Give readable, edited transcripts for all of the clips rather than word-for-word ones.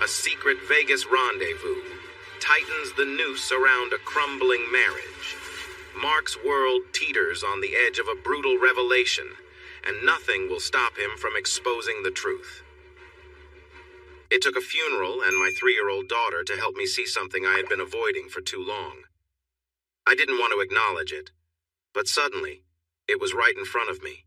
secret Vegas rendezvous tightens the noose around a crumbling marriage. Mark's world teeters on the edge of a brutal revelation, and nothing will stop him from exposing the truth. It took a funeral and my 3-year-old daughter to help me see something I had been avoiding for too long. I didn't want to acknowledge it, but suddenly, it was right in front of me.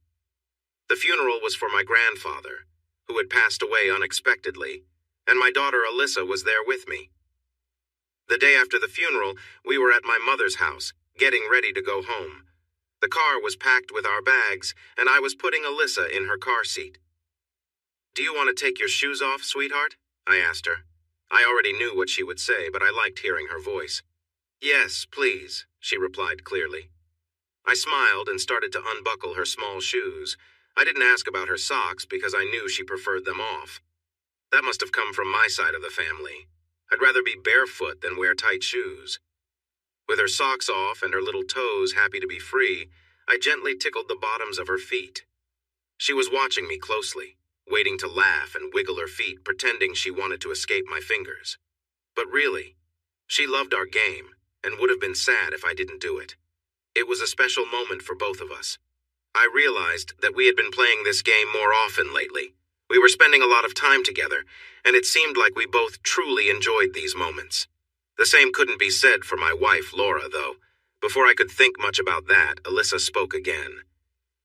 The funeral was for my grandfather, who had passed away unexpectedly, and my daughter Alyssa was there with me. The day after the funeral, we were at my mother's house, getting ready to go home. The car was packed with our bags, and I was putting Alyssa in her car seat. "Do you want to take your shoes off, sweetheart?" I asked her. I already knew what she would say, but I liked hearing her voice. "Yes, please," she replied clearly. I smiled and started to unbuckle her small shoes. I didn't ask about her socks because I knew she preferred them off. That must have come from my side of the family. I'd rather be barefoot than wear tight shoes. With her socks off and her little toes happy to be free, I gently tickled the bottoms of her feet. She was watching me closely, waiting to laugh and wiggle her feet, pretending she wanted to escape my fingers. But really, she loved our game and would have been sad if I didn't do it. It was a special moment for both of us. I realized that we had been playing this game more often lately. We were spending a lot of time together, and it seemed like we both truly enjoyed these moments. The same couldn't be said for my wife, Laura, though. Before I could think much about that, Alyssa spoke again.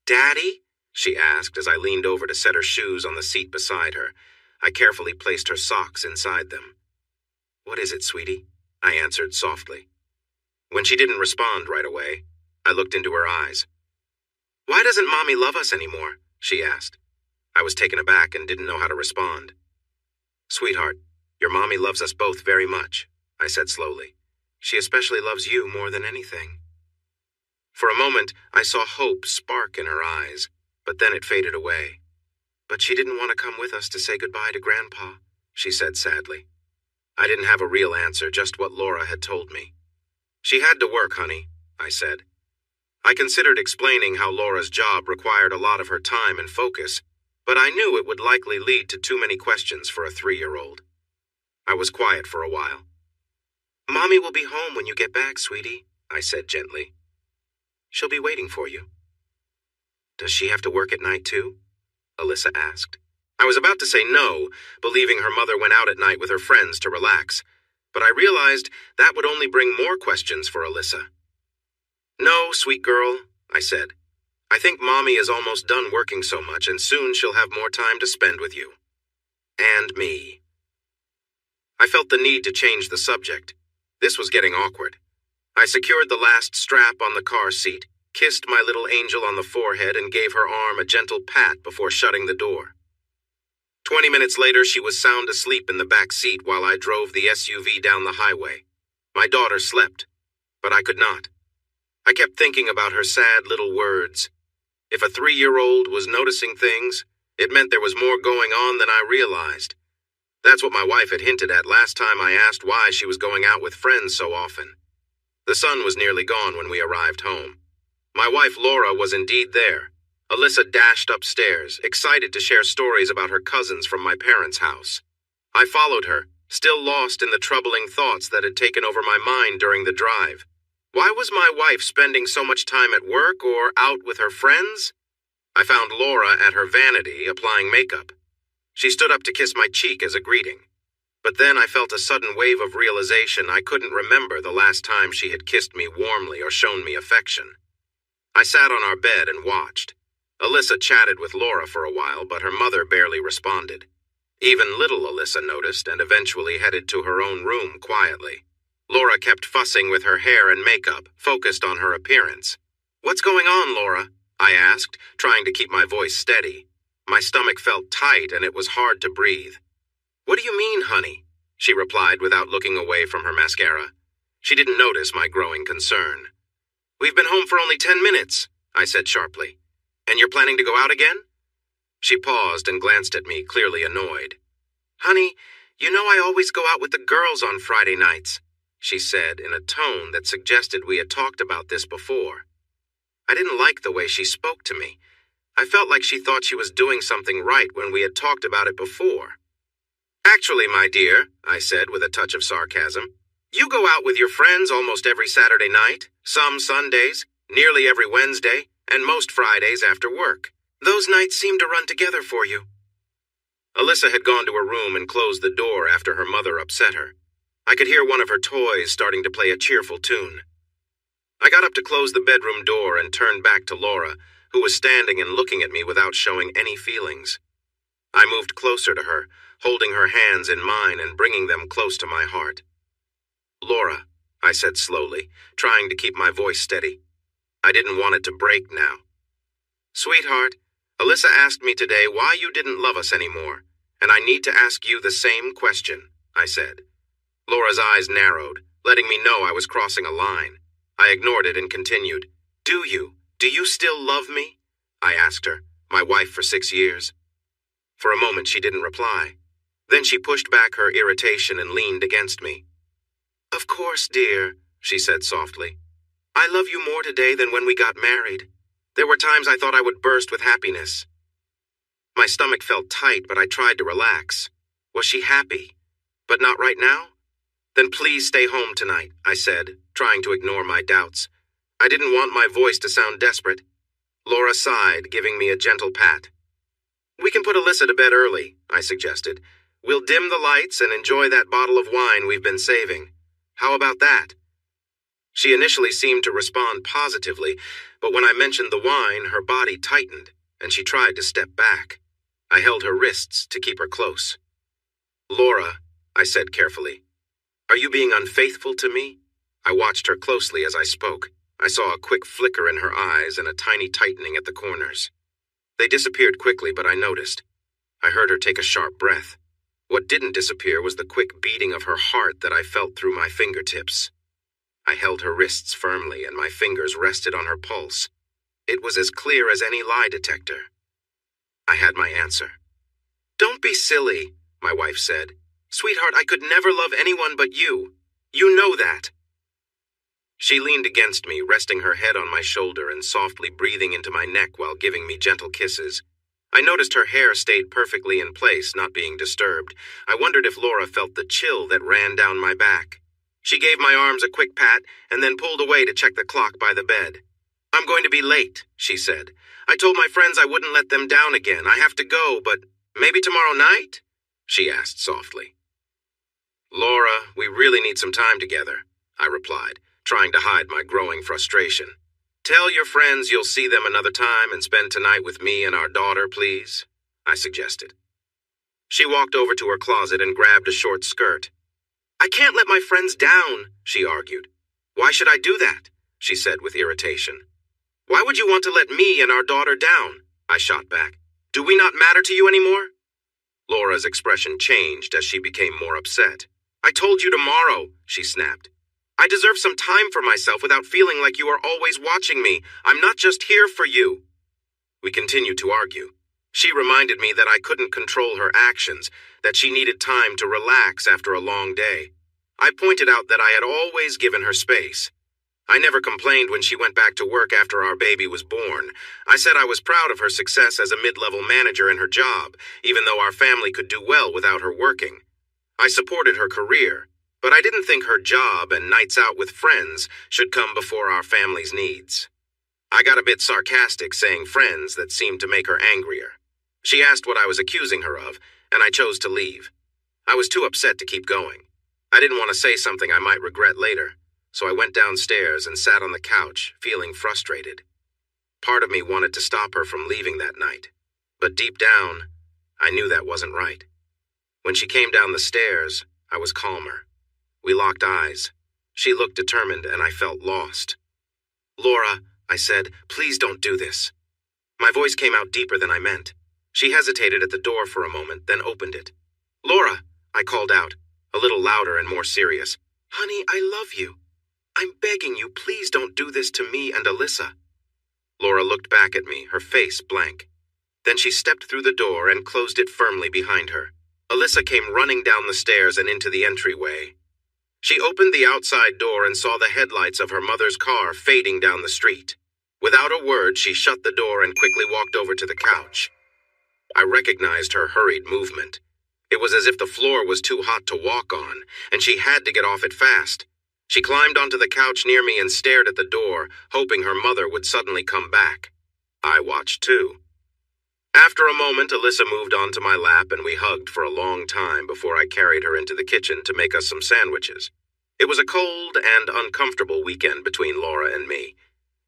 "Daddy?" she asked as I leaned over to set her shoes on the seat beside her. I carefully placed her socks inside them. "What is it, sweetie?" I answered softly. When she didn't respond right away, I looked into her eyes. "Why doesn't Mommy love us anymore?" she asked. I was taken aback and didn't know how to respond. "Sweetheart, your Mommy loves us both very much," I said slowly. "She especially loves you more than anything." For a moment, I saw hope spark in her eyes, but then it faded away. "But she didn't want to come with us to say goodbye to Grandpa," she said sadly. I didn't have a real answer, just what Laura had told me. "She had to work, honey," I said. I considered explaining how Laura's job required a lot of her time and focus, but I knew it would likely lead to too many questions for a 3-year-old. I was quiet for a while. "Mommy will be home when you get back, sweetie," I said gently. "She'll be waiting for you." "Does she have to work at night too?" Alyssa asked. I was about to say no, believing her mother went out at night with her friends to relax, but I realized that would only bring more questions for Alyssa. "No, sweet girl," I said. "I think Mommy is almost done working so much, and soon she'll have more time to spend with you. And me." I felt the need to change the subject. This was getting awkward. I secured the last strap on the car seat, kissed my little angel on the forehead, and gave her arm a gentle pat before shutting the door. 20 minutes later, she was sound asleep in the back seat while I drove the SUV down the highway. My daughter slept, but I could not. I kept thinking about her sad little words. If a 3-year-old was noticing things, it meant there was more going on than I realized. That's what my wife had hinted at last time I asked why she was going out with friends so often. The sun was nearly gone when we arrived home. My wife Laura was indeed there. Alyssa dashed upstairs, excited to share stories about her cousins from my parents' house. I followed her, still lost in the troubling thoughts that had taken over my mind during the drive. Why was my wife spending so much time at work or out with her friends? I found Laura at her vanity applying makeup. She stood up to kiss my cheek as a greeting. But then I felt a sudden wave of realization I couldn't remember the last time she had kissed me warmly or shown me affection. I sat on our bed and watched. Alyssa chatted with Laura for a while, but her mother barely responded. Even little Alyssa noticed and eventually headed to her own room quietly. Laura kept fussing with her hair and makeup, focused on her appearance. "What's going on, Laura?" I asked, trying to keep my voice steady. My stomach felt tight and it was hard to breathe. "What do you mean, honey?" she replied without looking away from her mascara. She didn't notice my growing concern. "We've been home for only 10 minutes, I said sharply. "And you're planning to go out again?" She paused and glanced at me, clearly annoyed. "Honey, you know I always go out with the girls on Friday nights," she said in a tone that suggested we had talked about this before. I didn't like the way she spoke to me. I felt like she thought she was doing something right when we had talked about it before. Actually, my dear, I said with a touch of sarcasm, you go out with your friends almost every Saturday night, some Sundays, nearly every Wednesday, and most Fridays after work. Those nights seem to run together for you. Alyssa had gone to her room and closed the door after her mother upset her. I could hear one of her toys starting to play a cheerful tune. I got up to close the bedroom door and turned back to Laura, who was standing and looking at me without showing any feelings. I moved closer to her, holding her hands in mine and bringing them close to my heart. Laura, I said slowly, trying to keep my voice steady. I didn't want it to break now. Sweetheart, Alyssa asked me today why you didn't love us anymore, and I need to ask you the same question, I said. Laura's eyes narrowed, letting me know I was crossing a line. I ignored it and continued. Do you still love me? I asked her, my wife for 6 years. For a moment she didn't reply. Then she pushed back her irritation and leaned against me. Of course, dear, she said softly. I love you more today than when we got married. There were times I thought I would burst with happiness. My stomach felt tight, but I tried to relax. Was she happy? But not right now? Then please stay home tonight, I said, trying to ignore my doubts. I didn't want my voice to sound desperate. Laura sighed, giving me a gentle pat. We can put Alyssa to bed early, I suggested. We'll dim the lights and enjoy that bottle of wine we've been saving. How about that? She initially seemed to respond positively, but when I mentioned the wine, her body tightened, and she tried to step back. I held her wrists to keep her close. Laura, I said carefully, are you being unfaithful to me? I watched her closely as I spoke. I saw a quick flicker in her eyes and a tiny tightening at the corners. They disappeared quickly, but I noticed. I heard her take a sharp breath. What didn't disappear was the quick beating of her heart that I felt through my fingertips. I held her wrists firmly, and my fingers rested on her pulse. It was as clear as any lie detector. I had my answer. Don't be silly, my wife said. Sweetheart, I could never love anyone but you. You know that. She leaned against me, resting her head on my shoulder and softly breathing into my neck while giving me gentle kisses. I noticed her hair stayed perfectly in place, not being disturbed. I wondered if Laura felt the chill that ran down my back. She gave my arms a quick pat and then pulled away to check the clock by the bed. I'm going to be late, she said. I told my friends I wouldn't let them down again. I have to go, but maybe tomorrow night? She asked softly. Laura, we really need some time together, I replied, trying to hide my growing frustration. Tell your friends you'll see them another time and spend tonight with me and our daughter, please, I suggested. She walked over to her closet and grabbed a short skirt. I can't let my friends down, she argued. Why should I do that? She said with irritation. Why would you want to let me and our daughter down? I shot back. Do we not matter to you anymore? Laura's expression changed as she became more upset. I told you tomorrow, she snapped. I deserve some time for myself without feeling like you are always watching me. I'm not just here for you. We continued to argue. She reminded me that I couldn't control her actions, that she needed time to relax after a long day. I pointed out that I had always given her space. I never complained when she went back to work after our baby was born. I said I was proud of her success as a mid-level manager in her job, even though our family could do well without her working. I supported her career, but I didn't think her job and nights out with friends should come before our family's needs. I got a bit sarcastic saying friends that seemed to make her angrier. She asked what I was accusing her of, and I chose to leave. I was too upset to keep going. I didn't want to say something I might regret later, so I went downstairs and sat on the couch, feeling frustrated. Part of me wanted to stop her from leaving that night, but deep down, I knew that wasn't right. When she came down the stairs, I was calmer. We locked eyes. She looked determined, and I felt lost. Laura, I said, please don't do this. My voice came out deeper than I meant. She hesitated at the door for a moment, then opened it. Laura, I called out, a little louder and more serious. Honey, I love you. I'm begging you, please don't do this to me and Alyssa. Laura looked back at me, her face blank. Then she stepped through the door and closed it firmly behind her. Alyssa came running down the stairs and into the entryway. She opened the outside door and saw the headlights of her mother's car fading down the street. Without a word, she shut the door and quickly walked over to the couch. I recognized her hurried movement. It was as if the floor was too hot to walk on, and she had to get off it fast. She climbed onto the couch near me and stared at the door, hoping her mother would suddenly come back. I watched too. After a moment, Alyssa moved onto my lap and we hugged for a long time before I carried her into the kitchen to make us some sandwiches. It was a cold and uncomfortable weekend between Laura and me.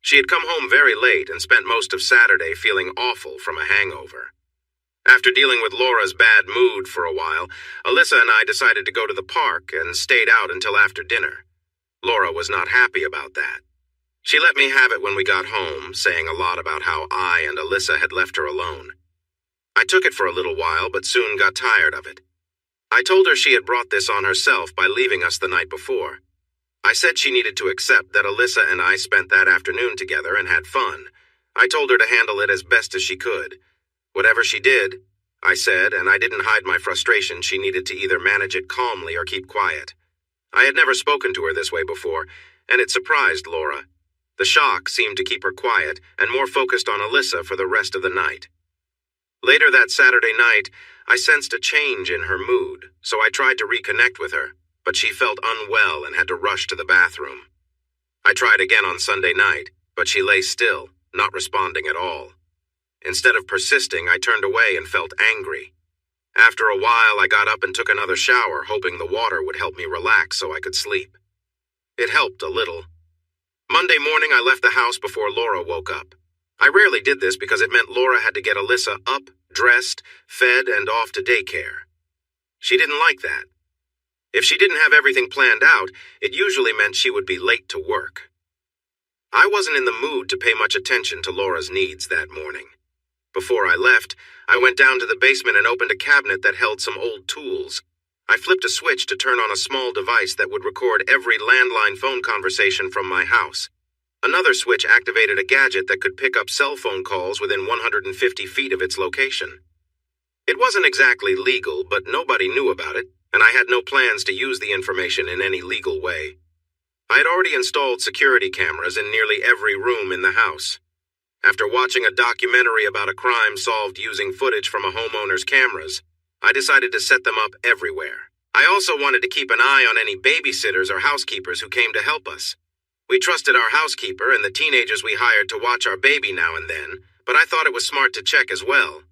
She had come home very late and spent most of Saturday feeling awful from a hangover. After dealing with Laura's bad mood for a while, Alyssa and I decided to go to the park and stayed out until after dinner. Laura was not happy about that. She let me have it when we got home, saying a lot about how I and Alyssa had left her alone. I took it for a little while, but soon got tired of it. I told her she had brought this on herself by leaving us the night before. I said she needed to accept that Alyssa and I spent that afternoon together and had fun. I told her to handle it as best as she could. Whatever she did, I said, and I didn't hide my frustration, she needed to either manage it calmly or keep quiet. I had never spoken to her this way before, and it surprised Laura. The shock seemed to keep her quiet and more focused on Alyssa for the rest of the night. Later that Saturday night, I sensed a change in her mood, so I tried to reconnect with her, but she felt unwell and had to rush to the bathroom. I tried again on Sunday night, but she lay still, not responding at all. Instead of persisting, I turned away and felt angry. After a while, I got up and took another shower, hoping the water would help me relax so I could sleep. It helped a little. Monday morning, I left the house before Laura woke up. I rarely did this because it meant Laura had to get Alyssa up, dressed, fed, and off to daycare. She didn't like that. If she didn't have everything planned out, it usually meant she would be late to work. I wasn't in the mood to pay much attention to Laura's needs that morning. Before I left, I went down to the basement and opened a cabinet that held some old tools. I flipped a switch to turn on a small device that would record every landline phone conversation from my house. Another switch activated a gadget that could pick up cell phone calls within 150 feet of its location. It wasn't exactly legal, but nobody knew about it, and I had no plans to use the information in any legal way. I had already installed security cameras in nearly every room in the house. After watching a documentary about a crime solved using footage from a homeowner's cameras, I decided to set them up everywhere. I also wanted to keep an eye on any babysitters or housekeepers who came to help us. We trusted our housekeeper and the teenagers we hired to watch our baby now and then, but I thought it was smart to check as well.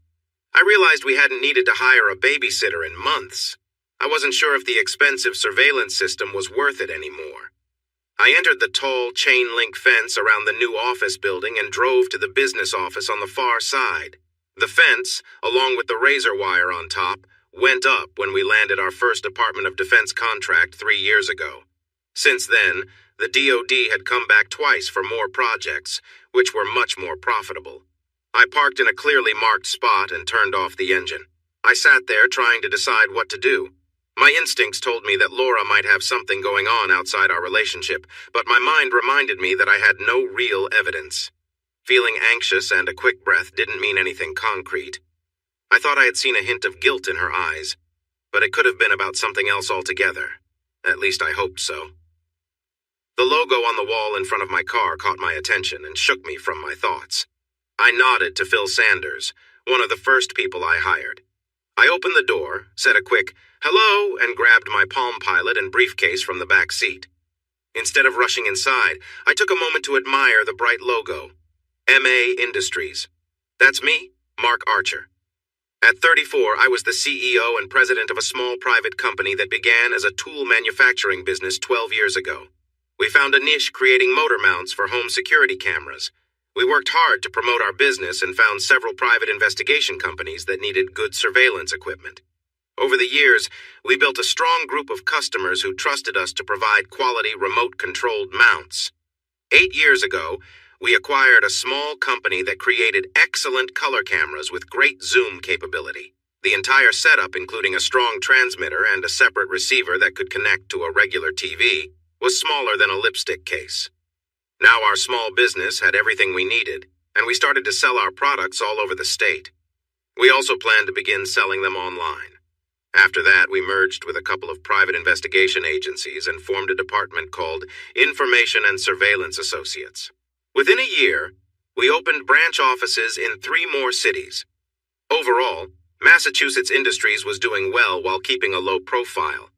I realized we hadn't needed to hire a babysitter in months. I wasn't sure if the expensive surveillance system was worth it anymore. I entered the tall chain-link fence around the new office building and drove to the business office on the far side. The fence, along with the razor wire on top, went up when we landed our first Department of Defense contract 3 years ago. Since then, the DoD had come back twice for more projects, which were much more profitable. I parked in a clearly marked spot and turned off the engine. I sat there trying to decide what to do. My instincts told me that Laura might have something going on outside our relationship, but my mind reminded me that I had no real evidence. Feeling anxious and a quick breath didn't mean anything concrete. I thought I had seen a hint of guilt in her eyes, but it could have been about something else altogether. At least I hoped so. The logo on the wall in front of my car caught my attention and shook me from my thoughts. I nodded to Phil Sanders, one of the first people I hired. I opened the door, said a quick, "Hello," and grabbed my Palm Pilot and briefcase from the back seat. Instead of rushing inside, I took a moment to admire the bright logo. MA Industries. That's me, Mark Archer. At 34, I was the CEO and president of a small private company that began as a tool manufacturing business 12 years ago. We found a niche creating motor mounts for home security cameras. We worked hard to promote our business and found several private investigation companies that needed good surveillance equipment. Over the years, we built a strong group of customers who trusted us to provide quality remote-controlled mounts. 8 years ago, we acquired a small company that created excellent color cameras with great zoom capability. The entire setup, including a strong transmitter and a separate receiver that could connect to a regular TV, was smaller than a lipstick case. Now our small business had everything we needed, and we started to sell our products all over the state. We also planned to begin selling them online. After that, we merged with a couple of private investigation agencies and formed a department called Information and Surveillance Associates. Within a year, we opened branch offices in 3 more cities. Overall, Massachusetts Industries was doing well while keeping a low profile.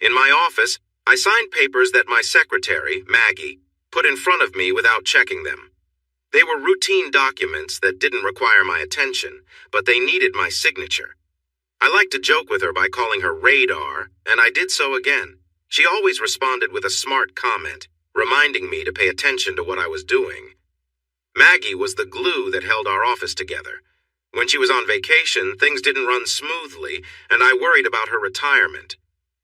In my office, I signed papers that my secretary, Maggie, put in front of me without checking them. They were routine documents that didn't require my attention, but they needed my signature. I liked to joke with her by calling her Radar, and I did so again. She always responded with a smart comment, reminding me to pay attention to what I was doing. Maggie was the glue that held our office together. When she was on vacation, things didn't run smoothly, and I worried about her retirement.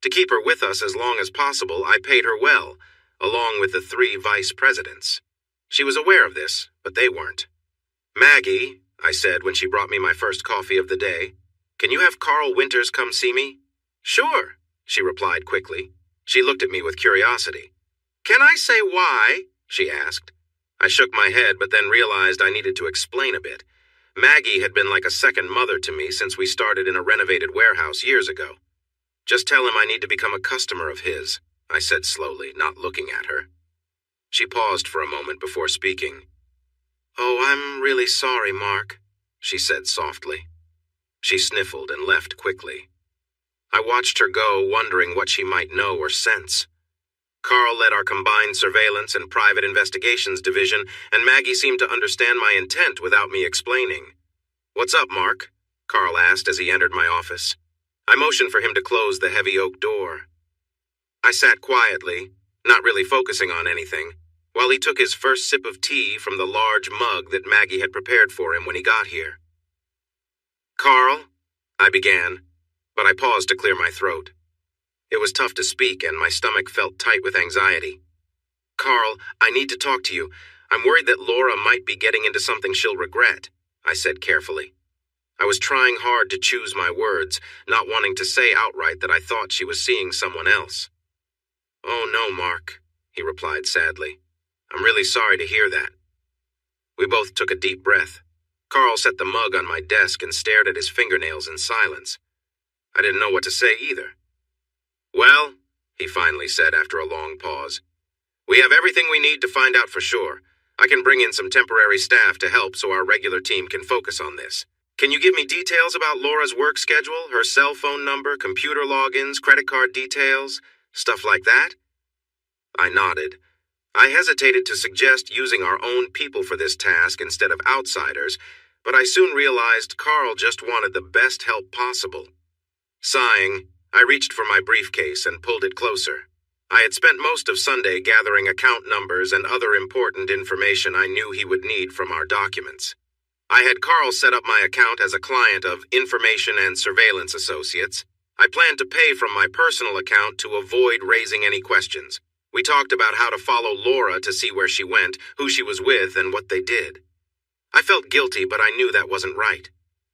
To keep her with us as long as possible, I paid her well, along with the 3 vice presidents. She was aware of this, but they weren't. "Maggie," I said when she brought me my first coffee of the day, "can you have Carl Winters come see me?" "Sure," she replied quickly. She looked at me with curiosity. "Can I say why?" she asked. I shook my head, but then realized I needed to explain a bit. Maggie had been like a second mother to me since we started in a renovated warehouse years ago. "Just tell him I need to become a customer of his," I said slowly, not looking at her. She paused for a moment before speaking. "Oh, I'm really sorry, Mark," she said softly. She sniffled and left quickly. I watched her go, wondering what she might know or sense. Carl led our combined surveillance and private investigations division, and Maggie seemed to understand my intent without me explaining. "What's up, Mark?" Carl asked as he entered my office. I motioned for him to close the heavy oak door. I sat quietly, not really focusing on anything, while he took his first sip of tea from the large mug that Maggie had prepared for him when he got here. "Carl," I began, but I paused to clear my throat. It was tough to speak, and my stomach felt tight with anxiety. "Carl, I need to talk to you. I'm worried that Laura might be getting into something she'll regret," I said carefully. I was trying hard to choose my words, not wanting to say outright that I thought she was seeing someone else. "Oh no, Mark," he replied sadly. "I'm really sorry to hear that." We both took a deep breath. Carl set the mug on my desk and stared at his fingernails in silence. I didn't know what to say either. "Well," he finally said after a long pause, "we have everything we need to find out for sure. I can bring in some temporary staff to help so our regular team can focus on this. Can you give me details about Laura's work schedule, her cell phone number, computer logins, credit card details, stuff like that?" I nodded. I hesitated to suggest using our own people for this task instead of outsiders, but I soon realized Carl just wanted the best help possible. Sighing, I reached for my briefcase and pulled it closer. I had spent most of Sunday gathering account numbers and other important information I knew he would need from our documents. I had Carl set up my account as a client of Information and Surveillance Associates. I planned to pay from my personal account to avoid raising any questions. We talked about how to follow Laura to see where she went, who she was with, and what they did. I felt guilty, but I knew that wasn't right.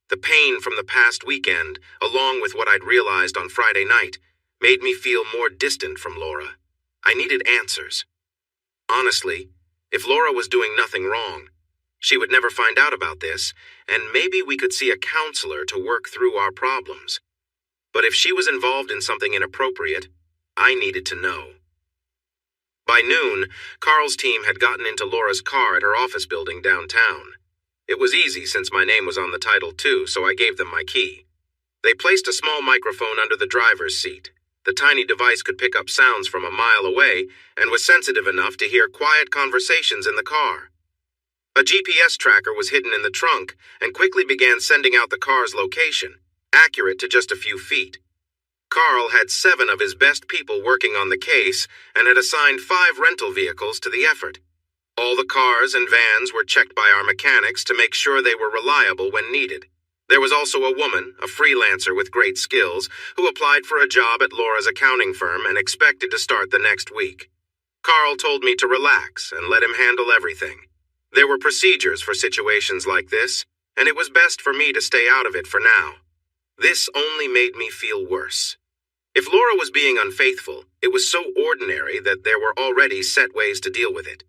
The pain from the past weekend, along with what I'd realized on Friday night, made me feel more distant from Laura. I needed answers. Honestly, if Laura was doing nothing wrong, she would never find out about this, and maybe we could see a counselor to work through our problems. But if she was involved in something inappropriate, I needed to know. By noon, Carl's team had gotten into Laura's car at her office building downtown. It was easy since my name was on the title too, so I gave them my key. They placed a small microphone under the driver's seat. The tiny device could pick up sounds from a mile away and was sensitive enough to hear quiet conversations in the car. A GPS tracker was hidden in the trunk and quickly began sending out the car's location, accurate to just a few feet. Carl had 7 of his best people working on the case and had assigned 5 rental vehicles to the effort. All the cars and vans were checked by our mechanics to make sure they were reliable when needed. There was also a woman, a freelancer with great skills, who applied for a job at Laura's accounting firm and expected to start the next week. Carl told me to relax and let him handle everything. There were procedures for situations like this, and it was best for me to stay out of it for now. This only made me feel worse. If Laura was being unfaithful, it was so ordinary that there were already set ways to deal with it.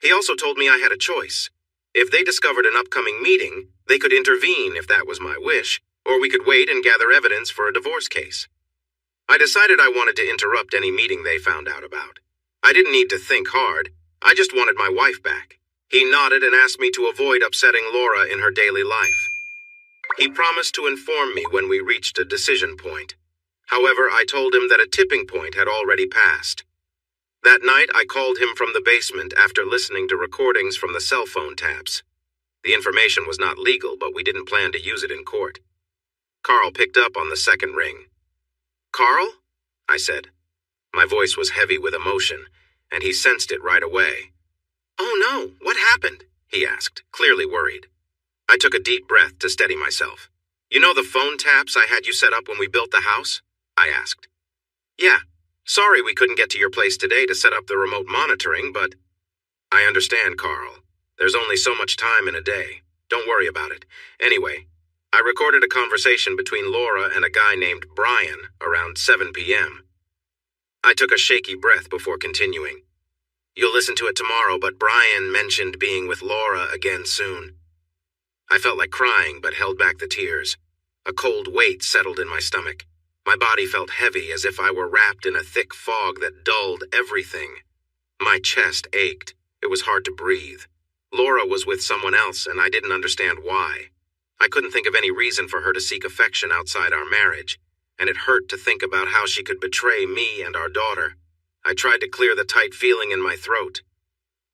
He also told me I had a choice. If they discovered an upcoming meeting, they could intervene if that was my wish, or we could wait and gather evidence for a divorce case. I decided I wanted to interrupt any meeting they found out about. I didn't need to think hard. I just wanted my wife back. He nodded and asked me to avoid upsetting Laura in her daily life. He promised to inform me when we reached a decision point. However, I told him that a tipping point had already passed. That night, I called him from the basement after listening to recordings from the cell phone taps. The information was not legal, but we didn't plan to use it in court. Carl picked up on the second ring. "Carl?" I said. My voice was heavy with emotion, and he sensed it right away. "Oh no, what happened?" he asked, clearly worried. I took a deep breath to steady myself. "You know the phone taps I had you set up when we built the house?" I asked. "Yeah. Sorry we couldn't get to your place today to set up the remote monitoring, but—" "I understand, Carl. There's only so much time in a day. Don't worry about it. Anyway, I recorded a conversation between Laura and a guy named Brian around 7 p.m. I took a shaky breath before continuing. "You'll listen to it tomorrow, but Brian mentioned being with Laura again soon." I felt like crying, but held back the tears. A cold weight settled in my stomach. My body felt heavy, as if I were wrapped in a thick fog that dulled everything. My chest ached. It was hard to breathe. Laura was with someone else, and I didn't understand why. I couldn't think of any reason for her to seek affection outside our marriage, and it hurt to think about how she could betray me and our daughter. I tried to clear the tight feeling in my throat.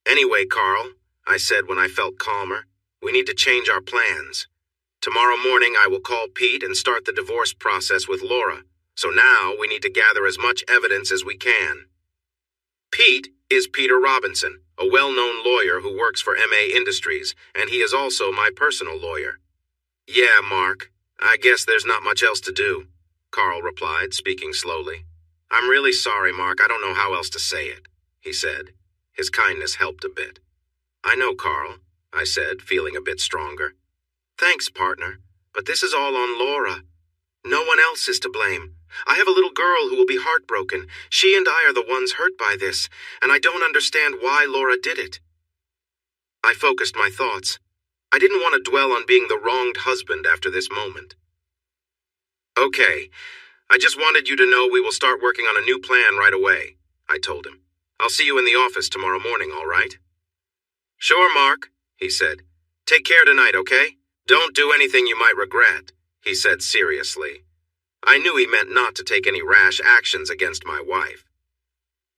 "Anyway, Carl," I said when I felt calmer, "we need to change our plans. Tomorrow morning I will call Pete and start the divorce process with Laura, so now we need to gather as much evidence as we can." Pete is Peter Robinson, a well-known lawyer who works for MA Industries, and he is also my personal lawyer. "Yeah, Mark, I guess there's not much else to do," Carl replied, speaking slowly. "I'm really sorry, Mark. I don't know how else to say it," he said. His kindness helped a bit. "I know, Carl," I said, feeling a bit stronger. "Thanks, partner, but this is all on Laura. No one else is to blame. I have a little girl who will be heartbroken. She and I are the ones hurt by this, and I don't understand why Laura did it." I focused my thoughts. I didn't want to dwell on being the wronged husband after this moment. "Okay, I just wanted you to know we will start working on a new plan right away," I told him. "I'll see you in the office tomorrow morning, all right?" "Sure, Mark," he said. "Take care tonight, okay? Don't do anything you might regret," he said seriously. I knew he meant not to take any rash actions against my wife.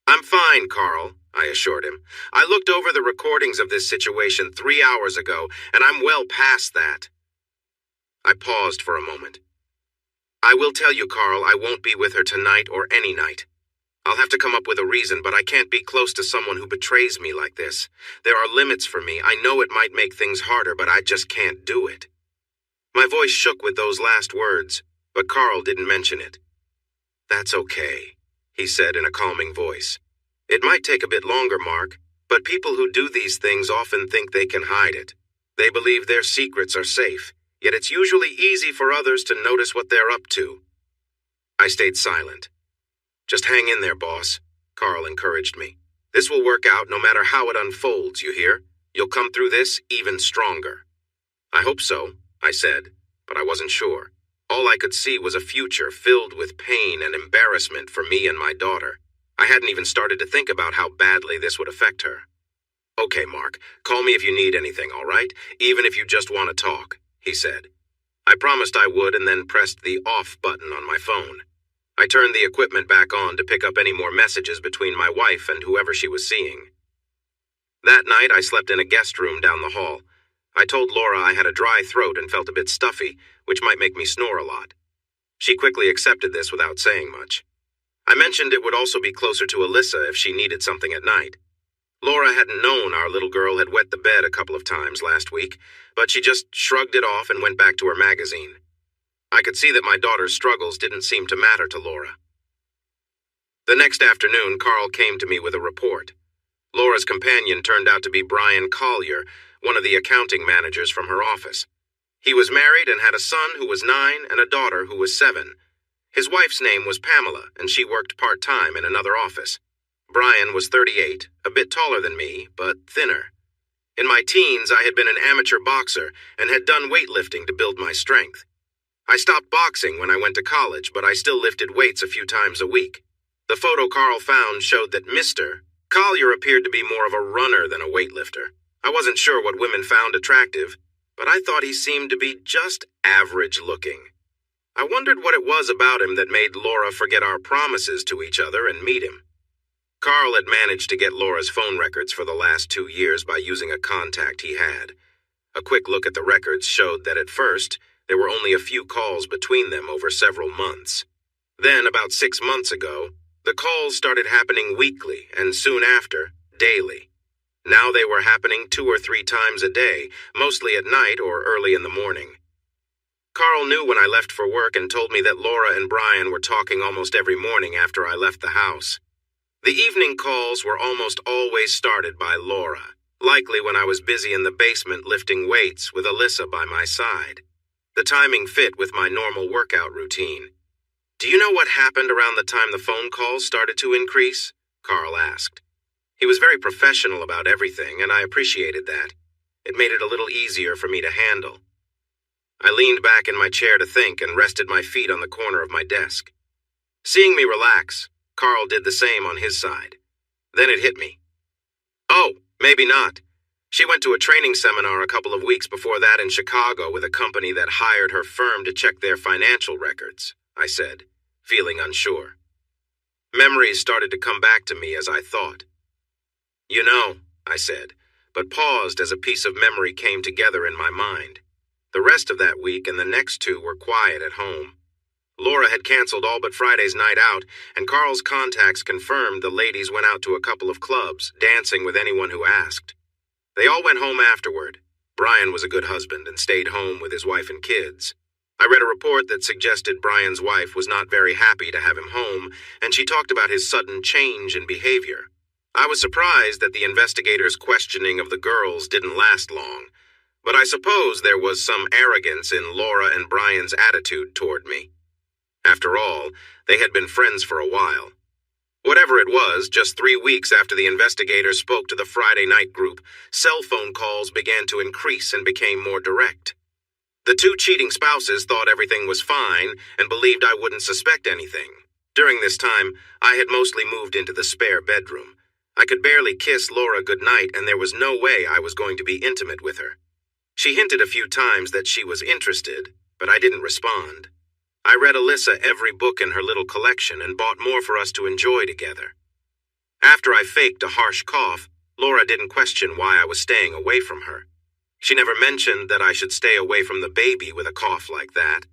"I'm fine, Carl," I assured him. "I looked over the recordings of this situation 3 hours ago, and I'm well past that." I paused for a moment. "I will tell you, Carl, I won't be with her tonight or any night. I'll have to come up with a reason, but I can't be close to someone who betrays me like this. There are limits for me. I know it might make things harder, but I just can't do it." My voice shook with those last words, but Carl didn't mention it. "That's okay," he said in a calming voice. "It might take a bit longer, Mark, but people who do these things often think they can hide it. They believe their secrets are safe, yet it's usually easy for others to notice what they're up to." I stayed silent. "Just hang in there, boss," Carl encouraged me. "This will work out no matter how it unfolds, you hear? You'll come through this even stronger." "I hope so," I said, but I wasn't sure. All I could see was a future filled with pain and embarrassment for me and my daughter. I hadn't even started to think about how badly this would affect her. "Okay, Mark, call me if you need anything, all right? Even if you just want to talk," he said. I promised I would and then pressed the off button on my phone. I turned the equipment back on to pick up any more messages between my wife and whoever she was seeing. That night, I slept in a guest room down the hall. I told Laura I had a dry throat and felt a bit stuffy, which might make me snore a lot. She quickly accepted this without saying much. I mentioned it would also be closer to Alyssa if she needed something at night. Laura hadn't known our little girl had wet the bed a couple of times last week, but she just shrugged it off and went back to her magazine. I could see that my daughter's struggles didn't seem to matter to Laura. The next afternoon, Carl came to me with a report. Laura's companion turned out to be Brian Collier, one of the accounting managers from her office. He was married and had a son who was 9 and a daughter who was 7. His wife's name was Pamela, and she worked part-time in another office. Brian was 38, a bit taller than me, but thinner. In my teens, I had been an amateur boxer and had done weightlifting to build my strength. I stopped boxing when I went to college, but I still lifted weights a few times a week. The photo Carl found showed that Mr. Collier appeared to be more of a runner than a weightlifter. I wasn't sure what women found attractive, but I thought he seemed to be just average looking. I wondered what it was about him that made Laura forget our promises to each other and meet him. Carl had managed to get Laura's phone records for the last 2 years by using a contact he had. A quick look at the records showed that at first, there were only a few calls between them over several months. Then, about 6 months ago, the calls started happening weekly and soon after, daily. Now they were happening 2 or 3 times a day, mostly at night or early in the morning. Carl knew when I left for work and told me that Laura and Brian were talking almost every morning after I left the house. The evening calls were almost always started by Laura, likely when I was busy in the basement lifting weights with Alyssa by my side. The timing fit with my normal workout routine. "Do you know what happened around the time the phone calls started to increase?" Carl asked. He was very professional about everything, and I appreciated that. It made it a little easier for me to handle. I leaned back in my chair to think and rested my feet on the corner of my desk. Seeing me relax, Carl did the same on his side. Then it hit me. "Oh, maybe not. She went to a training seminar a couple of weeks before that in Chicago with a company that hired her firm to check their financial records," I said, feeling unsure. Memories started to come back to me as I thought. "You know," I said, but paused as a piece of memory came together in my mind. The rest of that week and the next 2 were quiet at home. Laura had canceled all but Friday's night out, and Carl's contacts confirmed the ladies went out to a couple of clubs, dancing with anyone who asked. They all went home afterward. Brian was a good husband and stayed home with his wife and kids. I read a report that suggested Brian's wife was not very happy to have him home, and she talked about his sudden change in behavior. I was surprised that the investigators' questioning of the girls didn't last long, but I suppose there was some arrogance in Laura and Brian's attitude toward me. After all, they had been friends for a while. Whatever it was, just 3 weeks after the investigators spoke to the Friday night group, cell phone calls began to increase and became more direct. The 2 cheating spouses thought everything was fine and believed I wouldn't suspect anything. During this time, I had mostly moved into the spare bedroom. I could barely kiss Laura goodnight, and there was no way I was going to be intimate with her. She hinted a few times that she was interested, but I didn't respond. I read Alyssa every book in her little collection and bought more for us to enjoy together. After I faked a harsh cough, Laura didn't question why I was staying away from her. She never mentioned that I should stay away from the baby with a cough like that.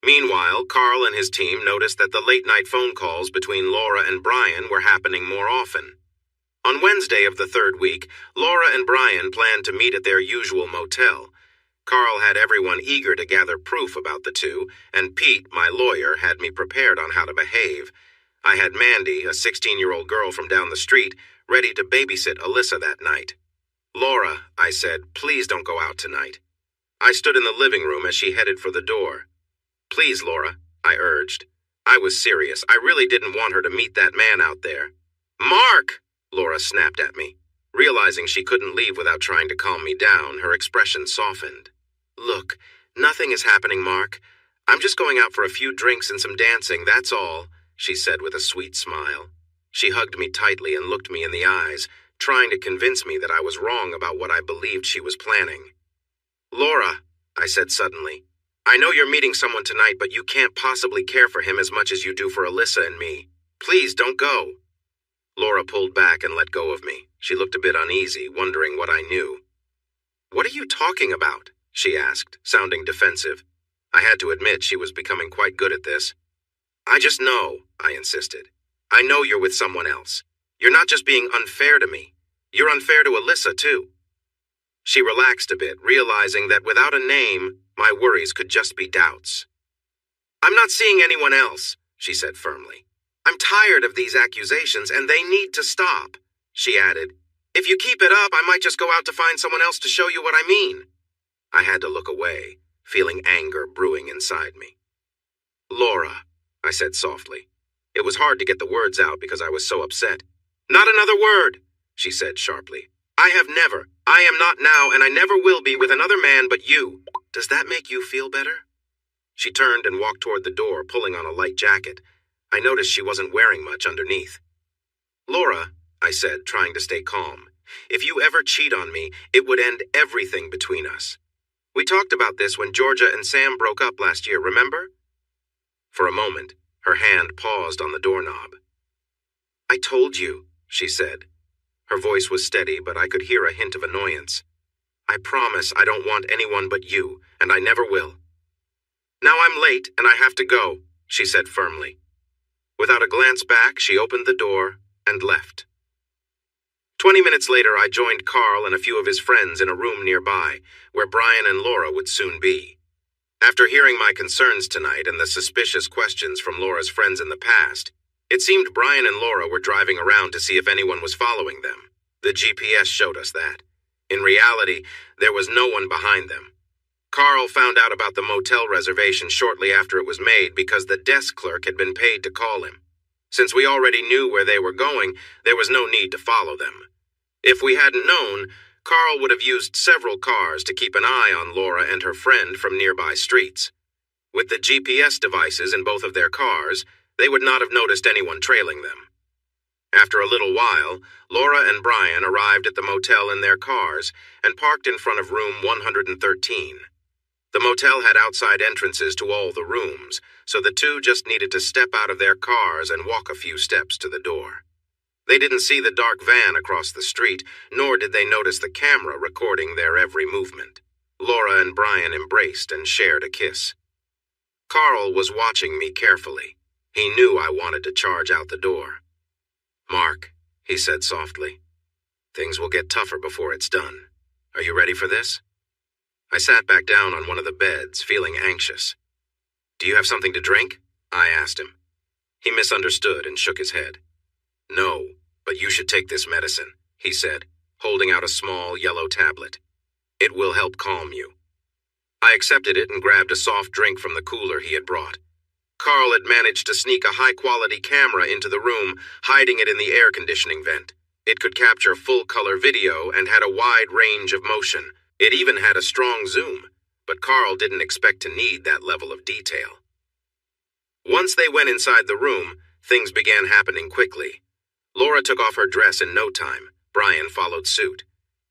Meanwhile, Carl and his team noticed that the late-night phone calls between Laura and Brian were happening more often. On Wednesday of the 3rd week, Laura and Brian planned to meet at their usual motel. Carl had everyone eager to gather proof about the 2, and Pete, my lawyer, had me prepared on how to behave. I had Mandy, a 16-year-old girl from down the street, ready to babysit Alyssa that night. "Laura," I said, "please don't go out tonight." I stood in the living room as she headed for the door. "Please, Laura," I urged. I was serious. I really didn't want her to meet that man out there. "Mark!" Laura snapped at me. Realizing she couldn't leave without trying to calm me down, her expression softened. "Look, nothing is happening, Mark. I'm just going out for a few drinks and some dancing, that's all," she said with a sweet smile. She hugged me tightly and looked me in the eyes, trying to convince me that I was wrong about what I believed she was planning. "Laura," I said suddenly, "I know you're meeting someone tonight, but you can't possibly care for him as much as you do for Alyssa and me. Please don't go." Laura pulled back and let go of me. She looked a bit uneasy, wondering what I knew. "What are you talking about?" she asked, sounding defensive. I had to admit she was becoming quite good at this. "I just know," I insisted. "I know you're with someone else. You're not just being unfair to me. You're unfair to Alyssa, too." She relaxed a bit, realizing that without a name, my worries could just be doubts. "I'm not seeing anyone else," she said firmly. "I'm tired of these accusations, and they need to stop," she added. "If you keep it up, I might just go out to find someone else to show you what I mean." I had to look away, feeling anger brewing inside me. "Laura," I said softly. It was hard to get the words out because I was so upset. "Not another word," she said sharply. "I have never, I am not now, and I never will be with another man but you. Does that make you feel better?" She turned and walked toward the door, pulling on a light jacket. I noticed she wasn't wearing much underneath. "Laura," I said, trying to stay calm, "if you ever cheat on me, it would end everything between us. We talked about this when Georgia and Sam broke up last year, remember? For a moment, her hand paused on the doorknob. I told you, she said. Her voice was steady, but I could hear a hint of annoyance. I promise I don't want anyone but you, and I never will. Now I'm late and I have to go, she said firmly. Without a glance back, she opened the door and left. 20 minutes later, I joined Carl and a few of his friends in a room nearby, where Brian and Laura would soon be. After hearing my concerns tonight and the suspicious questions from Laura's friends in the past, it seemed Brian and Laura were driving around to see if anyone was following them. The GPS showed us that. In reality, there was no one behind them. Carl found out about the motel reservation shortly after it was made because the desk clerk had been paid to call him. Since we already knew where they were going, there was no need to follow them. If we hadn't known, Carl would have used several cars to keep an eye on Laura and her friend from nearby streets. With the GPS devices in both of their cars, they would not have noticed anyone trailing them. After a little while, Laura and Brian arrived at the motel in their cars and parked in front of room 113. The motel had outside entrances to all the rooms, so the two just needed to step out of their cars and walk a few steps to the door. They didn't see the dark van across the street, nor did they notice the camera recording their every movement. Laura and Brian embraced and shared a kiss. Carl was watching me carefully. He knew I wanted to charge out the door. Mark, he said softly, things will get tougher before it's done. Are you ready for this? I sat back down on one of the beds, feeling anxious. Do you have something to drink? I asked him. He misunderstood and shook his head. No, but you should take this medicine, he said, holding out a small yellow tablet. It will help calm you. I accepted it and grabbed a soft drink from the cooler he had brought. Carl had managed to sneak a high-quality camera into the room, hiding it in the air conditioning vent. It could capture full-color video and had a wide range of motion. It even had a strong zoom, but Carl didn't expect to need that level of detail. Once they went inside the room, things began happening quickly. Laura took off her dress in no time. Brian followed suit.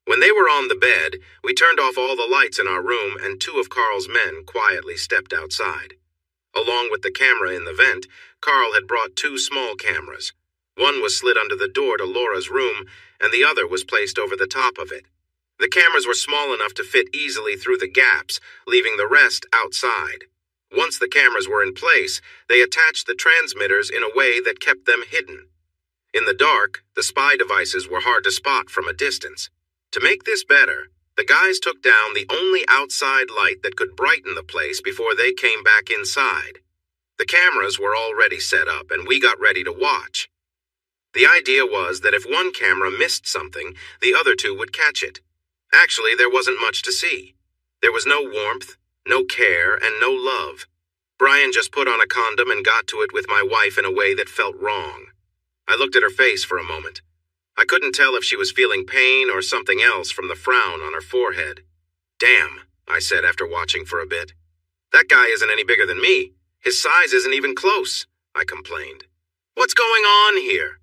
When they were on the bed, we turned off all the lights in our room and two of Carl's men quietly stepped outside. Along with the camera in the vent, Carl had brought two small cameras. One was slid under the door to Laura's room, and the other was placed over the top of it. The cameras were small enough to fit easily through the gaps, leaving the rest outside. Once the cameras were in place, they attached the transmitters in a way that kept them hidden. In the dark, the spy devices were hard to spot from a distance. To make this better, the guys took down the only outside light that could brighten the place before they came back inside. The cameras were already set up, and we got ready to watch. The idea was that if one camera missed something, the other two would catch it. Actually, there wasn't much to see. There was no warmth, no care, and no love. Brian just put on a condom and got to it with my wife in a way that felt wrong. I looked at her face for a moment. I couldn't tell if she was feeling pain or something else from the frown on her forehead. Damn, I said after watching for a bit. That guy isn't any bigger than me. His size isn't even close, I complained. What's going on here?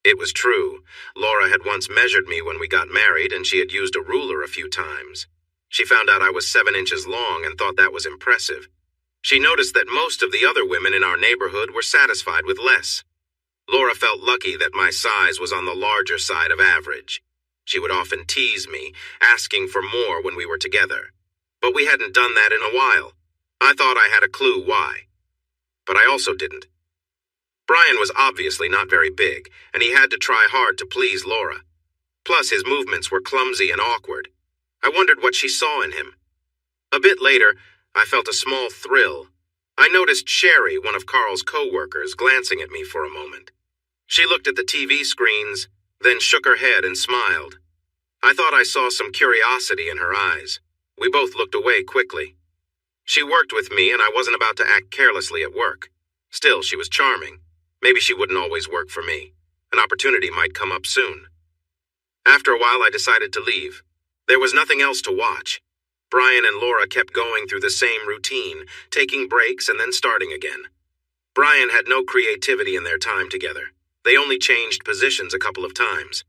It was true. Laura had once measured me when we got married, and she had used a ruler a few times. She found out I was 7 inches long and thought that was impressive. She noticed that most of the other women in our neighborhood were satisfied with less. Laura felt lucky that my size was on the larger side of average. She would often tease me, asking for more when we were together. But we hadn't done that in a while. I thought I had a clue why. But I also didn't. Brian was obviously not very big, and he had to try hard to please Laura. Plus, his movements were clumsy and awkward. I wondered what she saw in him. A bit later, I felt a small thrill. I noticed Sherry, one of Carl's co-workers, glancing at me for a moment. She looked at the TV screens, then shook her head and smiled. I thought I saw some curiosity in her eyes. We both looked away quickly. She worked with me, and I wasn't about to act carelessly at work. Still, she was charming. Maybe she wouldn't always work for me. An opportunity might come up soon. After a while, I decided to leave. There was nothing else to watch. Brian and Laura kept going through the same routine, taking breaks and then starting again. Brian had no creativity in their time together. They only changed positions a couple of times.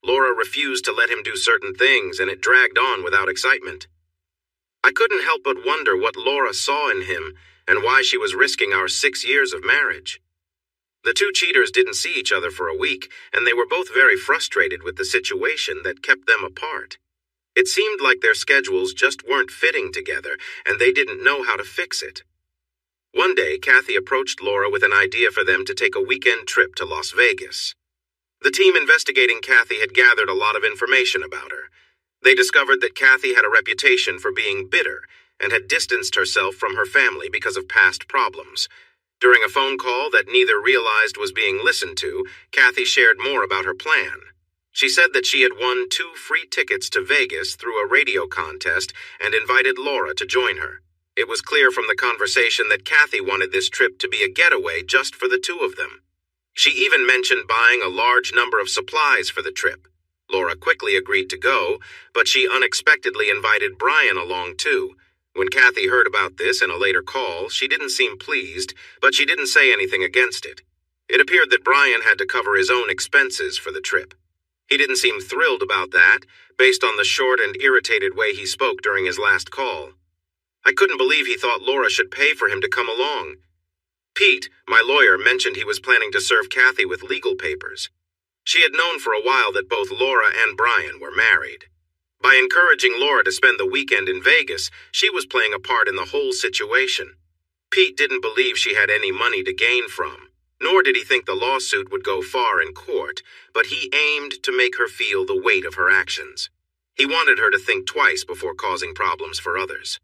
Laura refused to let him do certain things, and it dragged on without excitement. I couldn't help but wonder what Laura saw in him and why she was risking our 6 years of marriage. The two cheaters didn't see each other for a week, and they were both very frustrated with the situation that kept them apart. It seemed like their schedules just weren't fitting together, and they didn't know how to fix it. One day, Kathy approached Laura with an idea for them to take a weekend trip to Las Vegas. The team investigating Kathy had gathered a lot of information about her. They discovered that Kathy had a reputation for being bitter and had distanced herself from her family because of past problems. During a phone call that neither realized was being listened to, Kathy shared more about her plan. She said that she had won 2 free tickets to Vegas through a radio contest and invited Laura to join her. It was clear from the conversation that Kathy wanted this trip to be a getaway just for the two of them. She even mentioned buying a large number of supplies for the trip. Laura quickly agreed to go, but she unexpectedly invited Brian along too. When Kathy heard about this in a later call, she didn't seem pleased, but she didn't say anything against it. It appeared that Brian had to cover his own expenses for the trip. He didn't seem thrilled about that, based on the short and irritated way he spoke during his last call. I couldn't believe he thought Laura should pay for him to come along. Pete, my lawyer, mentioned he was planning to serve Kathy with legal papers. She had known for a while that both Laura and Brian were married. By encouraging Laura to spend the weekend in Vegas, she was playing a part in the whole situation. Pete didn't believe she had any money to gain from, nor did he think the lawsuit would go far in court, but he aimed to make her feel the weight of her actions. He wanted her to think twice before causing problems for others.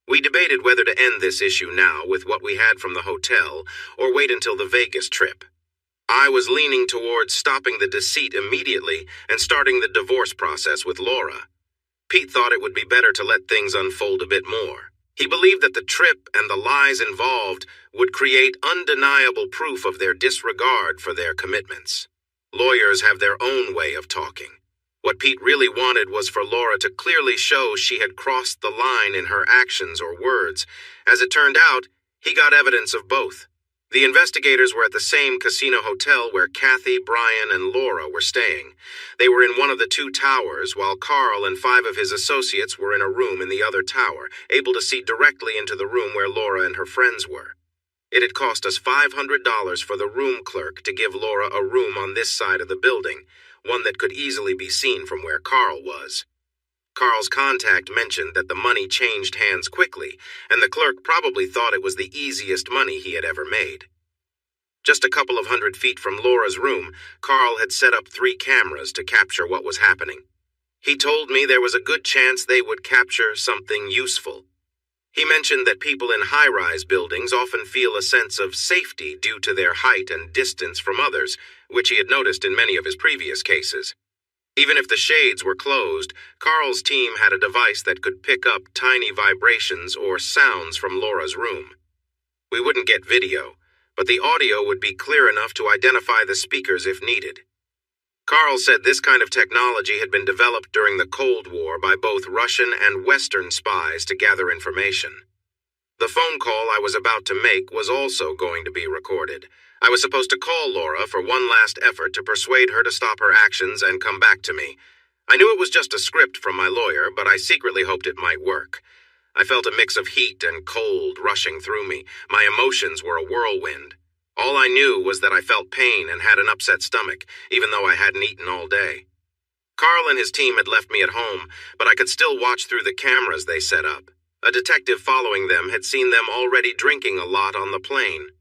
We debated whether to end this issue now with what we had from the hotel or wait until the Vegas trip. I was leaning towards stopping the deceit immediately and starting the divorce process with Laura. Pete thought it would be better to let things unfold a bit more. He believed that the trip and the lies involved would create undeniable proof of their disregard for their commitments. Lawyers have their own way of talking. What Pete really wanted was for Laura to clearly show she had crossed the line in her actions or words. As it turned out, he got evidence of both. The investigators were at the same casino hotel where Kathy, Brian, and Laura were staying. They were in one of the 2 towers, while Carl and 5 of his associates were in a room in the other tower, able to see directly into the room where Laura and her friends were. It had cost us $500 for the room clerk to give Laura a room on this side of the building, one that could easily be seen from where Carl was. Carl's contact mentioned that the money changed hands quickly, and the clerk probably thought it was the easiest money he had ever made. Just a couple of 100 feet from Laura's room, Carl had set up 3 cameras to capture what was happening. He told me there was a good chance they would capture something useful. He mentioned that people in high-rise buildings often feel a sense of safety due to their height and distance from others, which he had noticed in many of his previous cases. Even if the shades were closed, Carl's team had a device that could pick up tiny vibrations or sounds from Laura's room. We wouldn't get video, but the audio would be clear enough to identify the speakers if needed. Carl said this kind of technology had been developed during the Cold War by both Russian and Western spies to gather information. The phone call I was about to make was also going to be recorded. I was supposed to call Laura for one last effort to persuade her to stop her actions and come back to me. I knew it was just a script from my lawyer, but I secretly hoped it might work. I felt a mix of heat and cold rushing through me. My emotions were a whirlwind. All I knew was that I felt pain and had an upset stomach, even though I hadn't eaten all day. Carl and his team had left me at home, but I could still watch through the cameras they set up. A detective following them had seen them already drinking a lot on the plane.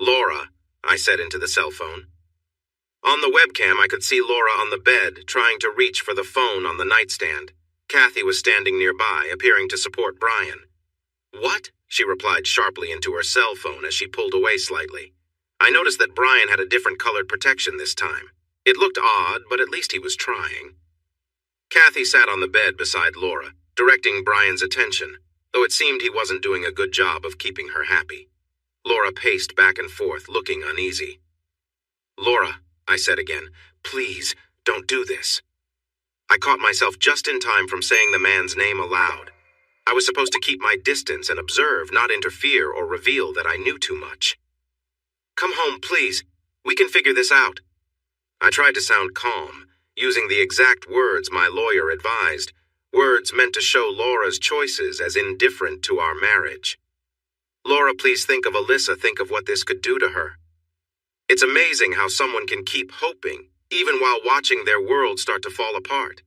"Laura," I said into the cell phone. On the webcam, I could see Laura on the bed, trying to reach for the phone on the nightstand. Kathy was standing nearby, appearing to support Brian. "What?" she replied sharply into her cell phone as she pulled away slightly. I noticed that Brian had a different colored protection this time. It looked odd, but at least he was trying. Kathy sat on the bed beside Laura, directing Brian's attention, though it seemed he wasn't doing a good job of keeping her happy. Laura paced back and forth, looking uneasy. "Laura," I said again, "please, don't do this." I caught myself just in time from saying the man's name aloud. I was supposed to keep my distance and observe, not interfere or reveal that I knew too much. "Come home, please. We can figure this out." I tried to sound calm, using the exact words my lawyer advised. words meant to show Laura's choices as indifferent to our marriage. Laura, please think of Alyssa, think of what this could do to her. It's amazing how someone can keep hoping, even while watching their world start to fall apart.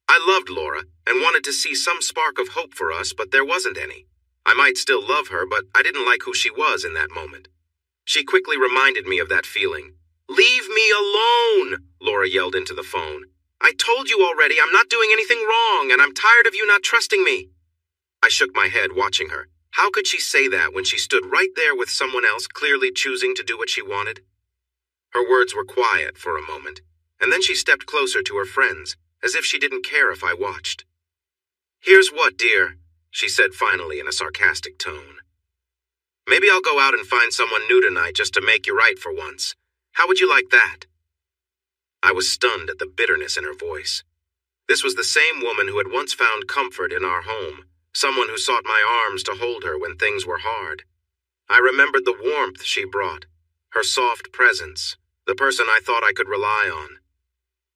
I loved Laura and wanted to see some spark of hope for us, but there wasn't any. I might still love her, but I didn't like who she was in that moment. She quickly reminded me of that feeling. "Leave me alone," Laura yelled into the phone. "I told you already I'm not doing anything wrong, and I'm tired of you not trusting me." I shook my head, watching her. How could she say that when she stood right there with someone else, clearly choosing to do what she wanted? Her words were quiet for a moment, and then she stepped closer to her friends, as if she didn't care if I watched. "Here's what, dear," she said finally in a sarcastic tone. "Maybe I'll go out and find someone new tonight just to make you right for once. How would you like that?" I was stunned at the bitterness in her voice. This was the same woman who had once found comfort in our home, someone who sought my arms to hold her when things were hard. I remembered the warmth she brought, her soft presence, the person I thought I could rely on.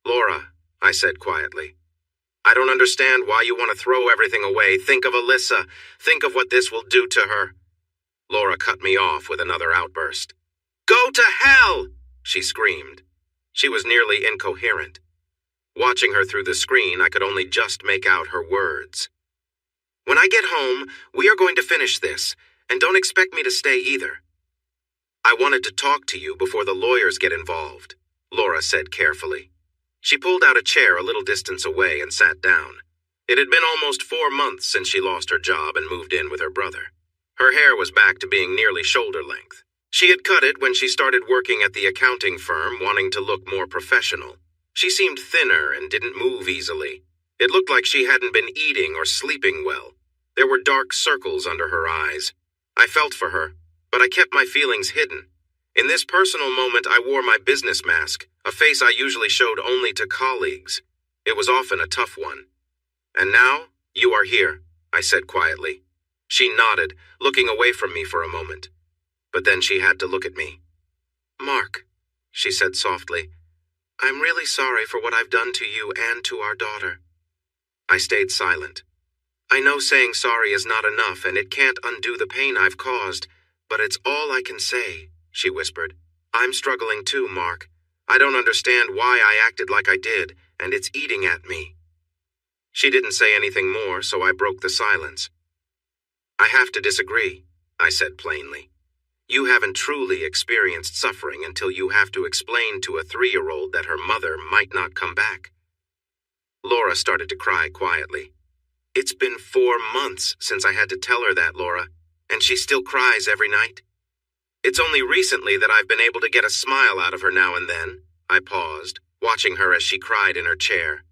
"Laura," I said quietly, "I don't understand why you want to throw everything away. Think of Alyssa. Think of what this will do to her." Laura cut me off with another outburst. "Go to hell!" she screamed. She was nearly incoherent. Watching her through the screen, I could only just make out her words. "When I get home, we are going to finish this, and don't expect me to stay either." "I wanted to talk to you before the lawyers get involved," Laura said carefully. She pulled out a chair a little distance away and sat down. It had been almost 4 months since she lost her job and moved in with her brother. Her hair was back to being nearly shoulder length. She had cut it when she started working at the accounting firm, wanting to look more professional. She seemed thinner and didn't move easily. It looked like she hadn't been eating or sleeping well. There were dark circles under her eyes. I felt for her, but I kept my feelings hidden. In this personal moment, I wore my business mask, a face I usually showed only to colleagues. It was often a tough one. "And now, you are here," I said quietly. She nodded, looking away from me for a moment. But then she had to look at me. "Mark," she said softly, "I'm really sorry for what I've done to you and to our daughter." I stayed silent. I know saying sorry is not enough, and it can't undo the pain I've caused, but it's all I can say, she whispered. "I'm struggling too, Mark. I don't understand why I acted like I did, and it's eating at me." She didn't say anything more, so I broke the silence. "I have to disagree," I said plainly. "You haven't truly experienced suffering until you have to explain to a 3-year-old that her mother might not come back." Laura started to cry quietly. "It's been 4 months since I had to tell her that, Laura, and she still cries every night. It's only recently that I've been able to get a smile out of her now and then." I paused, watching her as she cried in her chair.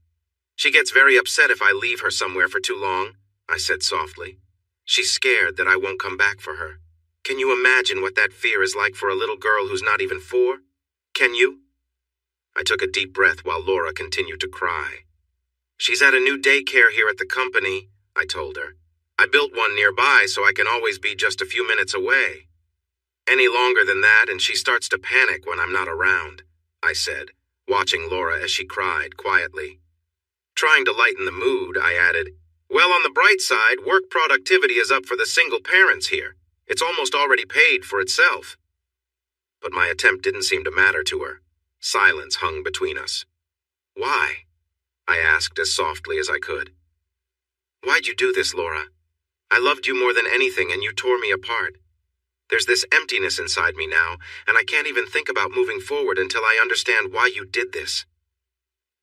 "She gets very upset if I leave her somewhere for too long," I said softly. "She's scared that I won't come back for her. Can you imagine what that fear is like for a little girl who's not even 4? Can you?" I took a deep breath while Laura continued to cry. "She's at a new daycare here at the company," I told her. "I built one nearby so I can always be just a few minutes away. Any longer than that and she starts to panic when I'm not around," I said, watching Laura as she cried quietly. Trying to lighten the mood, I added, "Well, on the bright side, work productivity is up for the single parents here. It's almost already paid for itself." But my attempt didn't seem to matter to her. Silence hung between us. "Why?" I asked as softly as I could. "Why'd you do this, Laura? I loved you more than anything and you tore me apart. There's this emptiness inside me now, and I can't even think about moving forward until I understand why you did this."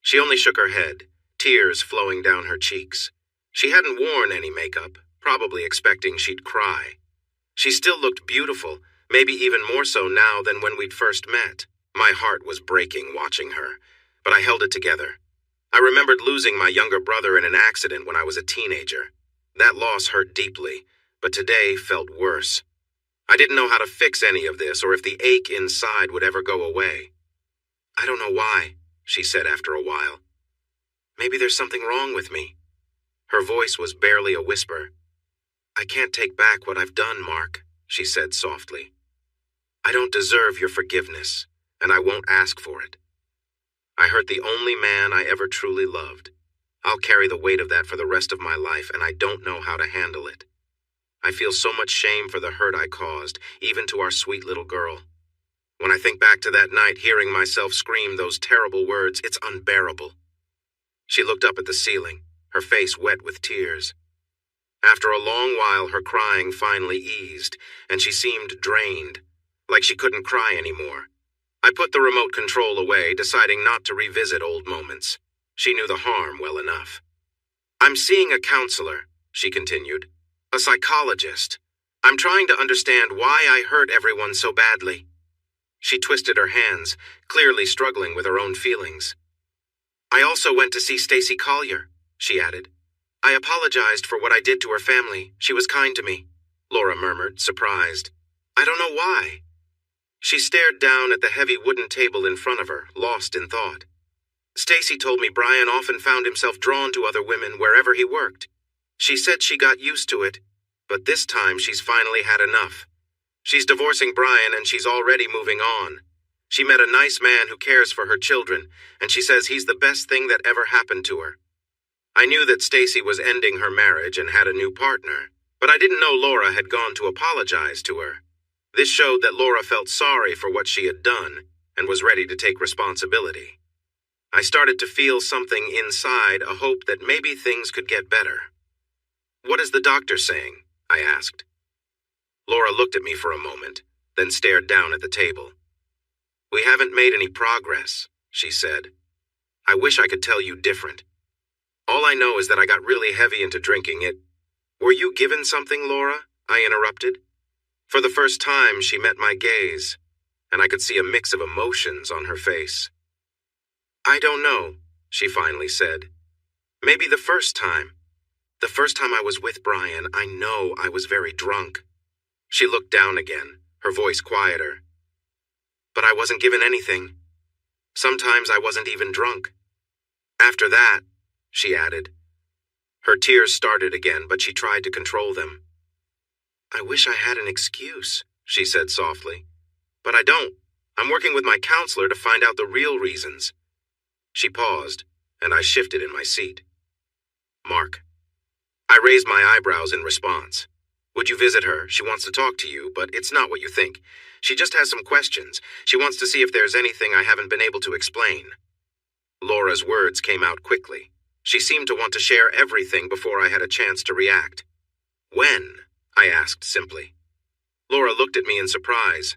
She only shook her head, tears flowing down her cheeks. She hadn't worn any makeup, probably expecting she'd cry. She still looked beautiful, maybe even more so now than when we'd first met. My heart was breaking watching her, but I held it together. I remembered losing my younger brother in an accident when I was a teenager. That loss hurt deeply, but today felt worse. I didn't know how to fix any of this or if the ache inside would ever go away. "I don't know why," she said after a while. "Maybe there's something wrong with me." Her voice was barely a whisper. "I can't take back what I've done, Mark," she said softly. "I don't deserve your forgiveness, and I won't ask for it. I hurt the only man I ever truly loved. I'll carry the weight of that for the rest of my life, and I don't know how to handle it. I feel so much shame for the hurt I caused, even to our sweet little girl. When I think back to that night, hearing myself scream those terrible words, it's unbearable." She looked up at the ceiling, her face wet with tears. After a long while, her crying finally eased, and she seemed drained, like she couldn't cry anymore. I put the remote control away, deciding not to revisit old moments. She knew the harm well enough. "I'm seeing a counselor," she continued. "A psychologist. I'm trying to understand why I hurt everyone so badly." She twisted her hands, clearly struggling with her own feelings. "I also went to see Stacy Collier," she added. "I apologized for what I did to her family. She was kind to me," Laura murmured, surprised. "I don't know why." She stared down at the heavy wooden table in front of her, lost in thought. "Stacy told me Brian often found himself drawn to other women wherever he worked. She said she got used to it, but this time she's finally had enough. She's divorcing Brian and she's already moving on. She met a nice man who cares for her children, and she says he's the best thing that ever happened to her. I knew that Stacy was ending her marriage and had a new partner, but I didn't know Laura had gone to apologize to her. This showed that Laura felt sorry for what she had done and was ready to take responsibility. I started to feel something inside, a hope that maybe things could get better. "What is the doctor saying?" I asked. Laura looked at me for a moment, then stared down at the table. "We haven't made any progress," she said. "I wish I could tell you different. All I know is that I got really heavy into drinking it." "Were you given something, Laura?" I interrupted. For the first time, she met my gaze, and I could see a mix of emotions on her face. "I don't know," she finally said. "Maybe the first time. The first time I was with Brian, I know I was very drunk." She looked down again, her voice quieter. "But I wasn't given anything. Sometimes I wasn't even drunk. After that," she added. Her tears started again, but she tried to control them. "I wish I had an excuse," she said softly. "But I don't. I'm working with my counselor to find out the real reasons." She paused, and I shifted in my seat. "Mark." I raised my eyebrows in response. "Would you visit her? She wants to talk to you, but it's not what you think. She just has some questions. She wants to see if there's anything I haven't been able to explain." Laura's words came out quickly. She seemed to want to share everything before I had a chance to react. "When?" I asked simply. Laura looked at me in surprise.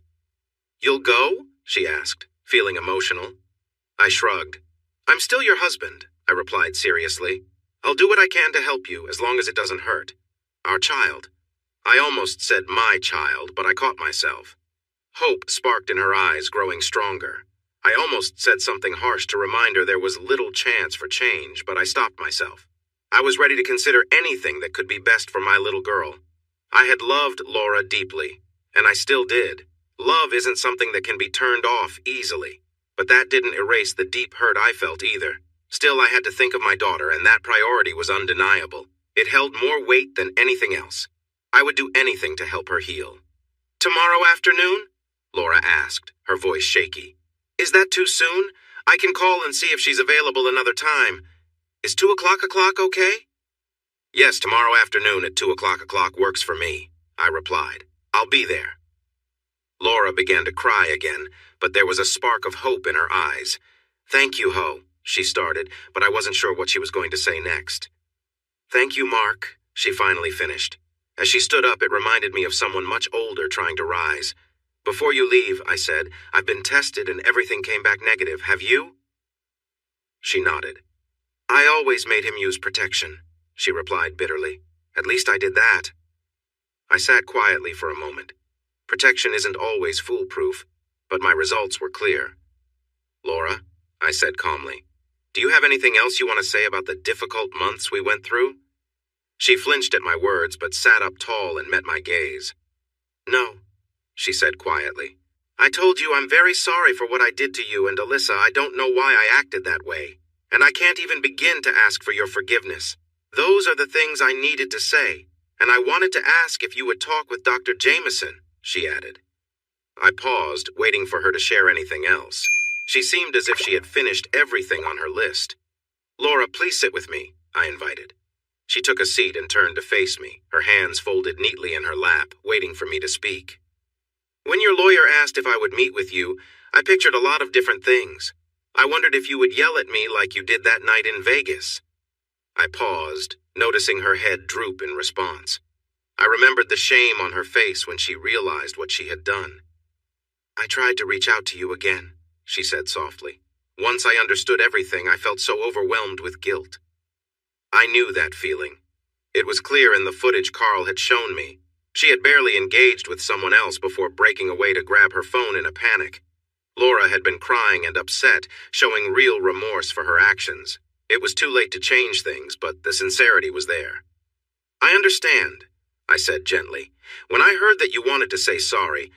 "You'll go?" she asked, feeling emotional. I shrugged. "I'm still your husband," I replied seriously. "I'll do what I can to help you, as long as it doesn't hurt. Our child." I almost said my child, but I caught myself. Hope sparked in her eyes, growing stronger. I almost said something harsh to remind her there was little chance for change, but I stopped myself. I was ready to consider anything that could be best for my little girl. I had loved Laura deeply, and I still did. Love isn't something that can be turned off easily, but that didn't erase the deep hurt I felt either. Still, I had to think of my daughter, and that priority was undeniable. It held more weight than anything else. I would do anything to help her heal. "Tomorrow afternoon?" Laura asked, her voice shaky. "Is that too soon? I can call and see if she's available another time. Is 2 o'clock okay?" "Yes, tomorrow afternoon at 2 o'clock works for me," I replied. "I'll be there." Laura began to cry again, but there was a spark of hope in her eyes. "Thank you, Ho," she started, but I wasn't sure what she was going to say next. "Thank you, Mark," she finally finished. As she stood up, it reminded me of someone much older trying to rise. "Before you leave," I said, "I've been tested and everything came back negative. Have you?" She nodded. "I always made him use protection," she replied bitterly. "At least I did that." I sat quietly for a moment. Protection isn't always foolproof, but my results were clear. "Laura," I said calmly, "do you have anything else you want to say about the difficult months we went through?" She flinched at my words, but sat up tall and met my gaze. "No," she said quietly. "I told you I'm very sorry for what I did to you and Alyssa. I don't know why I acted that way, and I can't even begin to ask for your forgiveness. Those are the things I needed to say, and I wanted to ask if you would talk with Dr. Jameson," she added. I paused, waiting for her to share anything else. She seemed as if she had finished everything on her list. Laura, please sit with me, I invited. She took a seat and turned to face me, her hands folded neatly in her lap, waiting for me to speak. When your lawyer asked if I would meet with you, I pictured a lot of different things. I wondered if you would yell at me like you did that night in Vegas. I paused, noticing her head droop in response. I remembered the shame on her face when she realized what she had done. I tried to reach out to you again, she said softly. Once I understood everything, I felt so overwhelmed with guilt. I knew that feeling. It was clear in the footage Carl had shown me. She had barely engaged with someone else before breaking away to grab her phone in a panic. Laura had been crying and upset, showing real remorse for her actions. It was too late to change things, but the sincerity was there. I understand, I said gently. When I heard that you wanted to say sorry,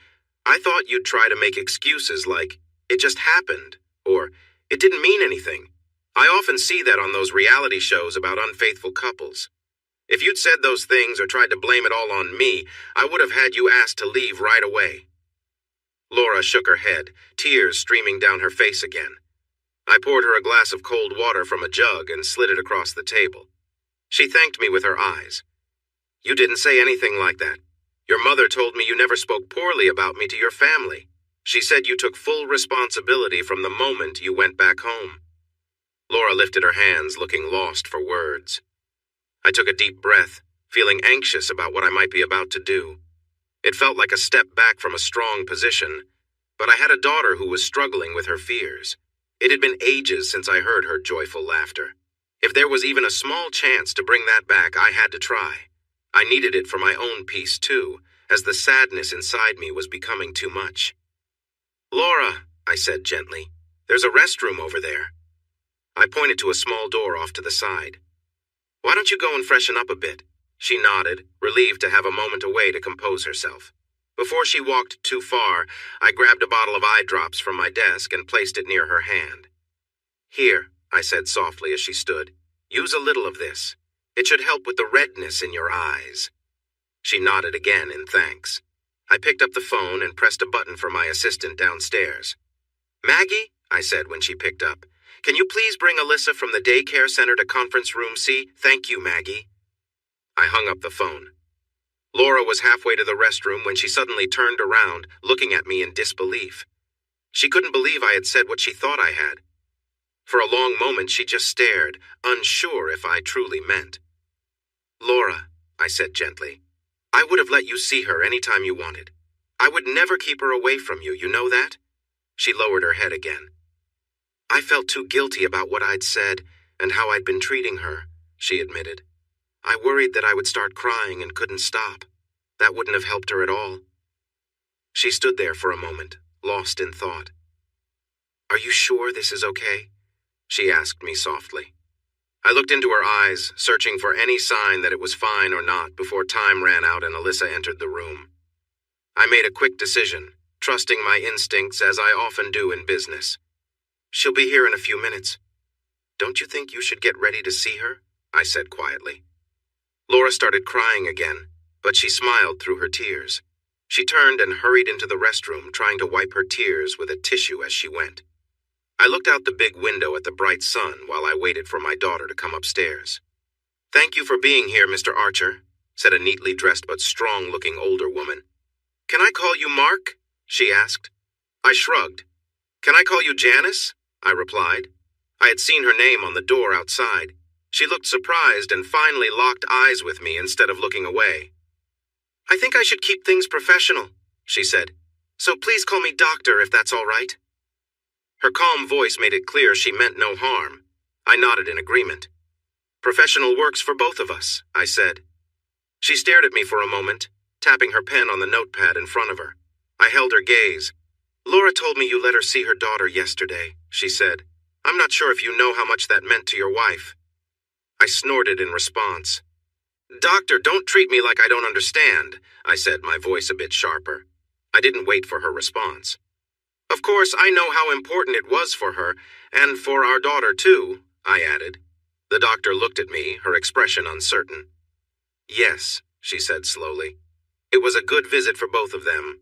I thought you'd try to make excuses like, it just happened, or it didn't mean anything. I often see that on those reality shows about unfaithful couples. If you'd said those things or tried to blame it all on me, I would have had you asked to leave right away. Laura shook her head, tears streaming down her face again. I poured her a glass of cold water from a jug and slid it across the table. She thanked me with her eyes. You didn't say anything like that. Your mother told me you never spoke poorly about me to your family. She said you took full responsibility from the moment you went back home. Laura lifted her hands, looking lost for words. I took a deep breath, feeling anxious about what I might be about to do. It felt like a step back from a strong position, but I had a daughter who was struggling with her fears. It had been ages since I heard her joyful laughter. If there was even a small chance to bring that back, I had to try. I needed it for my own peace, too, as the sadness inside me was becoming too much. Laura, I said gently, there's a restroom over there. I pointed to a small door off to the side. Why don't you go and freshen up a bit? She nodded, relieved to have a moment away to compose herself. Before she walked too far, I grabbed a bottle of eye drops from my desk and placed it near her hand. Here, I said softly as she stood, use a little of this. It should help with the redness in your eyes. She nodded again in thanks. I picked up the phone and pressed a button for my assistant downstairs. Maggie, I said when she picked up, can you please bring Alyssa from the daycare center to conference room C? Thank you, Maggie. I hung up the phone. Laura was halfway to the restroom when she suddenly turned around, looking at me in disbelief. She couldn't believe I had said what she thought I had. For a long moment she just stared, unsure if I truly meant. Laura, I said gently, I would have let you see her any time you wanted. I would never keep her away from you, you know that? She lowered her head again. I felt too guilty about what I'd said and how I'd been treating her, she admitted. I worried that I would start crying and couldn't stop. That wouldn't have helped her at all. She stood there for a moment, lost in thought. Are you sure this is okay? She asked me softly. I looked into her eyes, searching for any sign that it was fine or not before time ran out and Alyssa entered the room. I made a quick decision, trusting my instincts as I often do in business. She'll be here in a few minutes. Don't you think you should get ready to see her? I said quietly. Laura started crying again, but she smiled through her tears. She turned and hurried into the restroom, trying to wipe her tears with a tissue as she went. I looked out the big window at the bright sun while I waited for my daughter to come upstairs. Thank you for being here, Mr. Archer, said a neatly dressed but strong-looking older woman. Can I call you Mark? She asked. I shrugged. Can I call you Janice? I replied. I had seen her name on the door outside. She looked surprised and finally locked eyes with me instead of looking away. I think I should keep things professional, she said. So please call me Doctor if that's all right. Her calm voice made it clear she meant no harm. I nodded in agreement. Professional works for both of us, I said. She stared at me for a moment, tapping her pen on the notepad in front of her. I held her gaze. Laura told me you let her see her daughter yesterday, she said. I'm not sure if you know how much that meant to your wife. I snorted in response. Doctor, don't treat me like I don't understand, I said, my voice a bit sharper. I didn't wait for her response. Of course, I know how important it was for her, and for our daughter too, I added. The doctor looked at me, her expression uncertain. Yes, she said slowly. It was a good visit for both of them.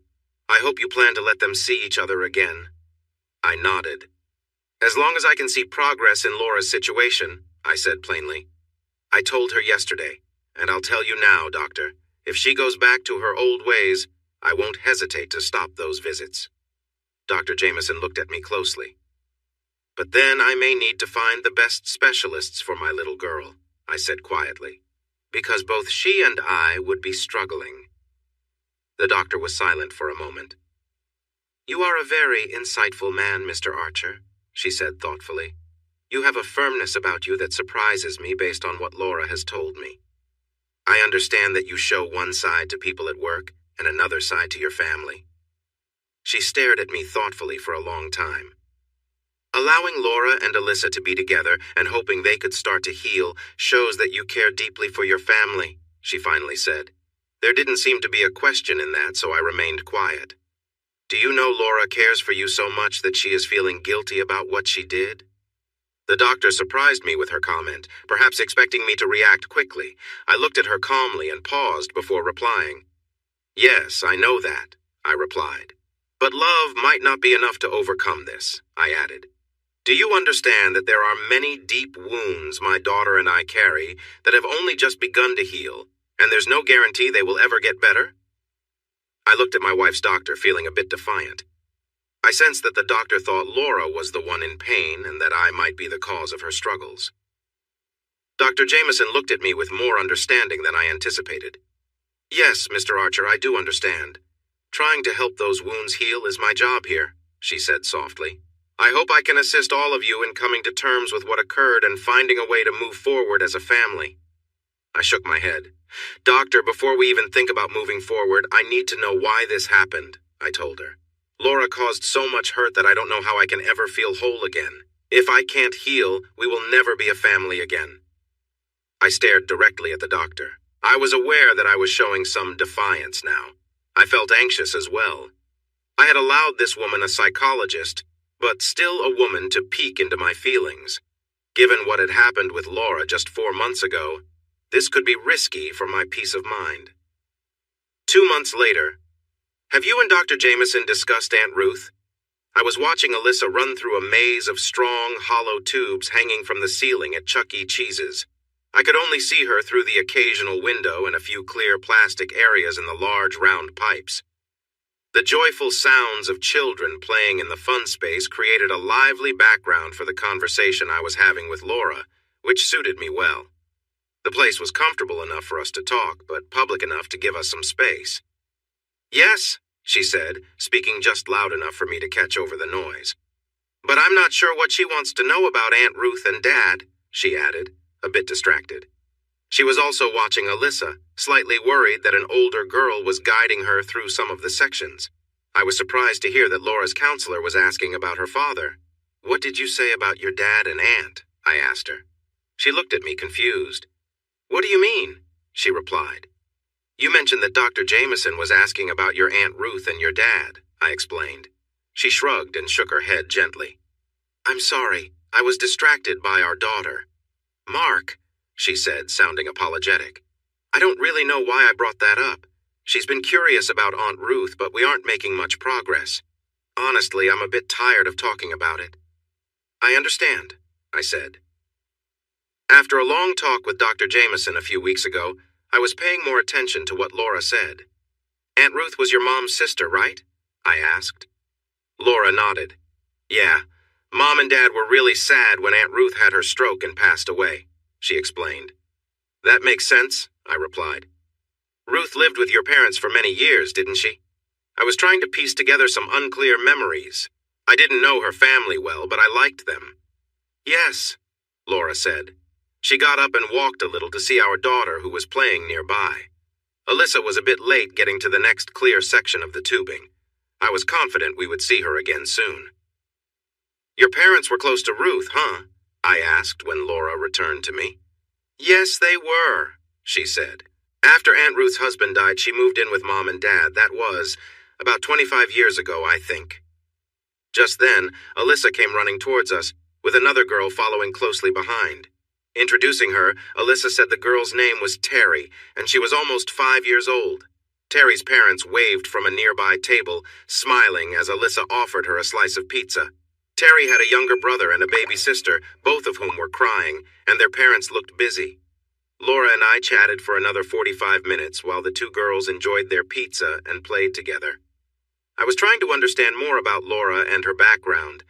I hope you plan to let them see each other again. I nodded. As long as I can see progress in Laura's situation, I said plainly. I told her yesterday, and I'll tell you now, Doctor. If she goes back to her old ways, I won't hesitate to stop those visits. Dr. Jameson looked at me closely. But then I may need to find the best specialists for my little girl, I said quietly, because both she and I would be struggling. The doctor was silent for a moment. You are a very insightful man, Mr. Archer, she said thoughtfully. You have a firmness about you that surprises me based on what Laura has told me. I understand that you show one side to people at work and another side to your family. She stared at me thoughtfully for a long time. Allowing Laura and Alyssa to be together and hoping they could start to heal shows that you care deeply for your family, she finally said. There didn't seem to be a question in that, so I remained quiet. Do you know Laura cares for you so much that she is feeling guilty about what she did? The doctor surprised me with her comment, perhaps expecting me to react quickly. I looked at her calmly and paused before replying. Yes, I know that, I replied. But love might not be enough to overcome this, I added. Do you understand that there are many deep wounds my daughter and I carry that have only just begun to heal, and there's no guarantee they will ever get better? I looked at my wife's doctor, feeling a bit defiant. I sensed that the doctor thought Laura was the one in pain and that I might be the cause of her struggles. Dr. Jameson looked at me with more understanding than I anticipated. Yes, Mr. Archer, I do understand. Trying to help those wounds heal is my job here, she said softly. I hope I can assist all of you in coming to terms with what occurred and finding a way to move forward as a family. I shook my head. Doctor, before we even think about moving forward, I need to know why this happened, I told her. Laura caused so much hurt that I don't know how I can ever feel whole again. If I can't heal, we will never be a family again. I stared directly at the doctor. I was aware that I was showing some defiance now. I felt anxious as well. I had allowed this woman, a psychologist, but still a woman, to peek into my feelings. Given what had happened with Laura just 4 months ago, this could be risky for my peace of mind. 2 months later, have you and Dr. Jameson discussed Aunt Ruth? I was watching Alyssa run through a maze of strong, hollow tubes hanging from the ceiling at Chuck E. Cheese's. I could only see her through the occasional window and a few clear plastic areas in the large round pipes. The joyful sounds of children playing in the fun space created a lively background for the conversation I was having with Laura, which suited me well. The place was comfortable enough for us to talk, but public enough to give us some space. Yes, she said, speaking just loud enough for me to catch over the noise. But I'm not sure what she wants to know about Aunt Ruth and Dad, she added, a bit distracted. She was also watching Alyssa, slightly worried that an older girl was guiding her through some of the sections. I was surprised to hear that Laura's counselor was asking about her father. What did you say about your dad and aunt? I asked her. She looked at me confused. What do you mean? She replied. You mentioned that Dr. Jameson was asking about your Aunt Ruth and your dad, I explained. She shrugged and shook her head gently. I'm sorry, I was distracted by our daughter. Mark, she said, sounding apologetic. I don't really know why I brought that up. She's been curious about Aunt Ruth, but we aren't making much progress. Honestly, I'm a bit tired of talking about it. I understand, I said. After a long talk with Dr. Jameson a few weeks ago, I was paying more attention to what Laura said. Aunt Ruth was your mom's sister, right? I asked. Laura nodded. Yeah, Mom and Dad were really sad when Aunt Ruth had her stroke and passed away, she explained. That makes sense, I replied. Ruth lived with your parents for many years, didn't she? I was trying to piece together some unclear memories. I didn't know her family well, but I liked them. Yes, Laura said. She got up and walked a little to see our daughter, who was playing nearby. Alyssa was a bit late getting to the next clear section of the tubing. I was confident we would see her again soon. Your parents were close to Ruth, huh? I asked when Laura returned to me. Yes, they were, she said. After Aunt Ruth's husband died, she moved in with Mom and Dad. That was about 25 years ago, I think. Just then, Alyssa came running towards us, with another girl following closely behind. Introducing her, Alyssa said the girl's name was Terry, and she was almost 5 years old. Terry's parents waved from a nearby table, smiling as Alyssa offered her a slice of pizza. Terry had a younger brother and a baby sister, both of whom were crying, and their parents looked busy. Laura and I chatted for another 45 minutes while the two girls enjoyed their pizza and played together. I was trying to understand more about Laura and her background.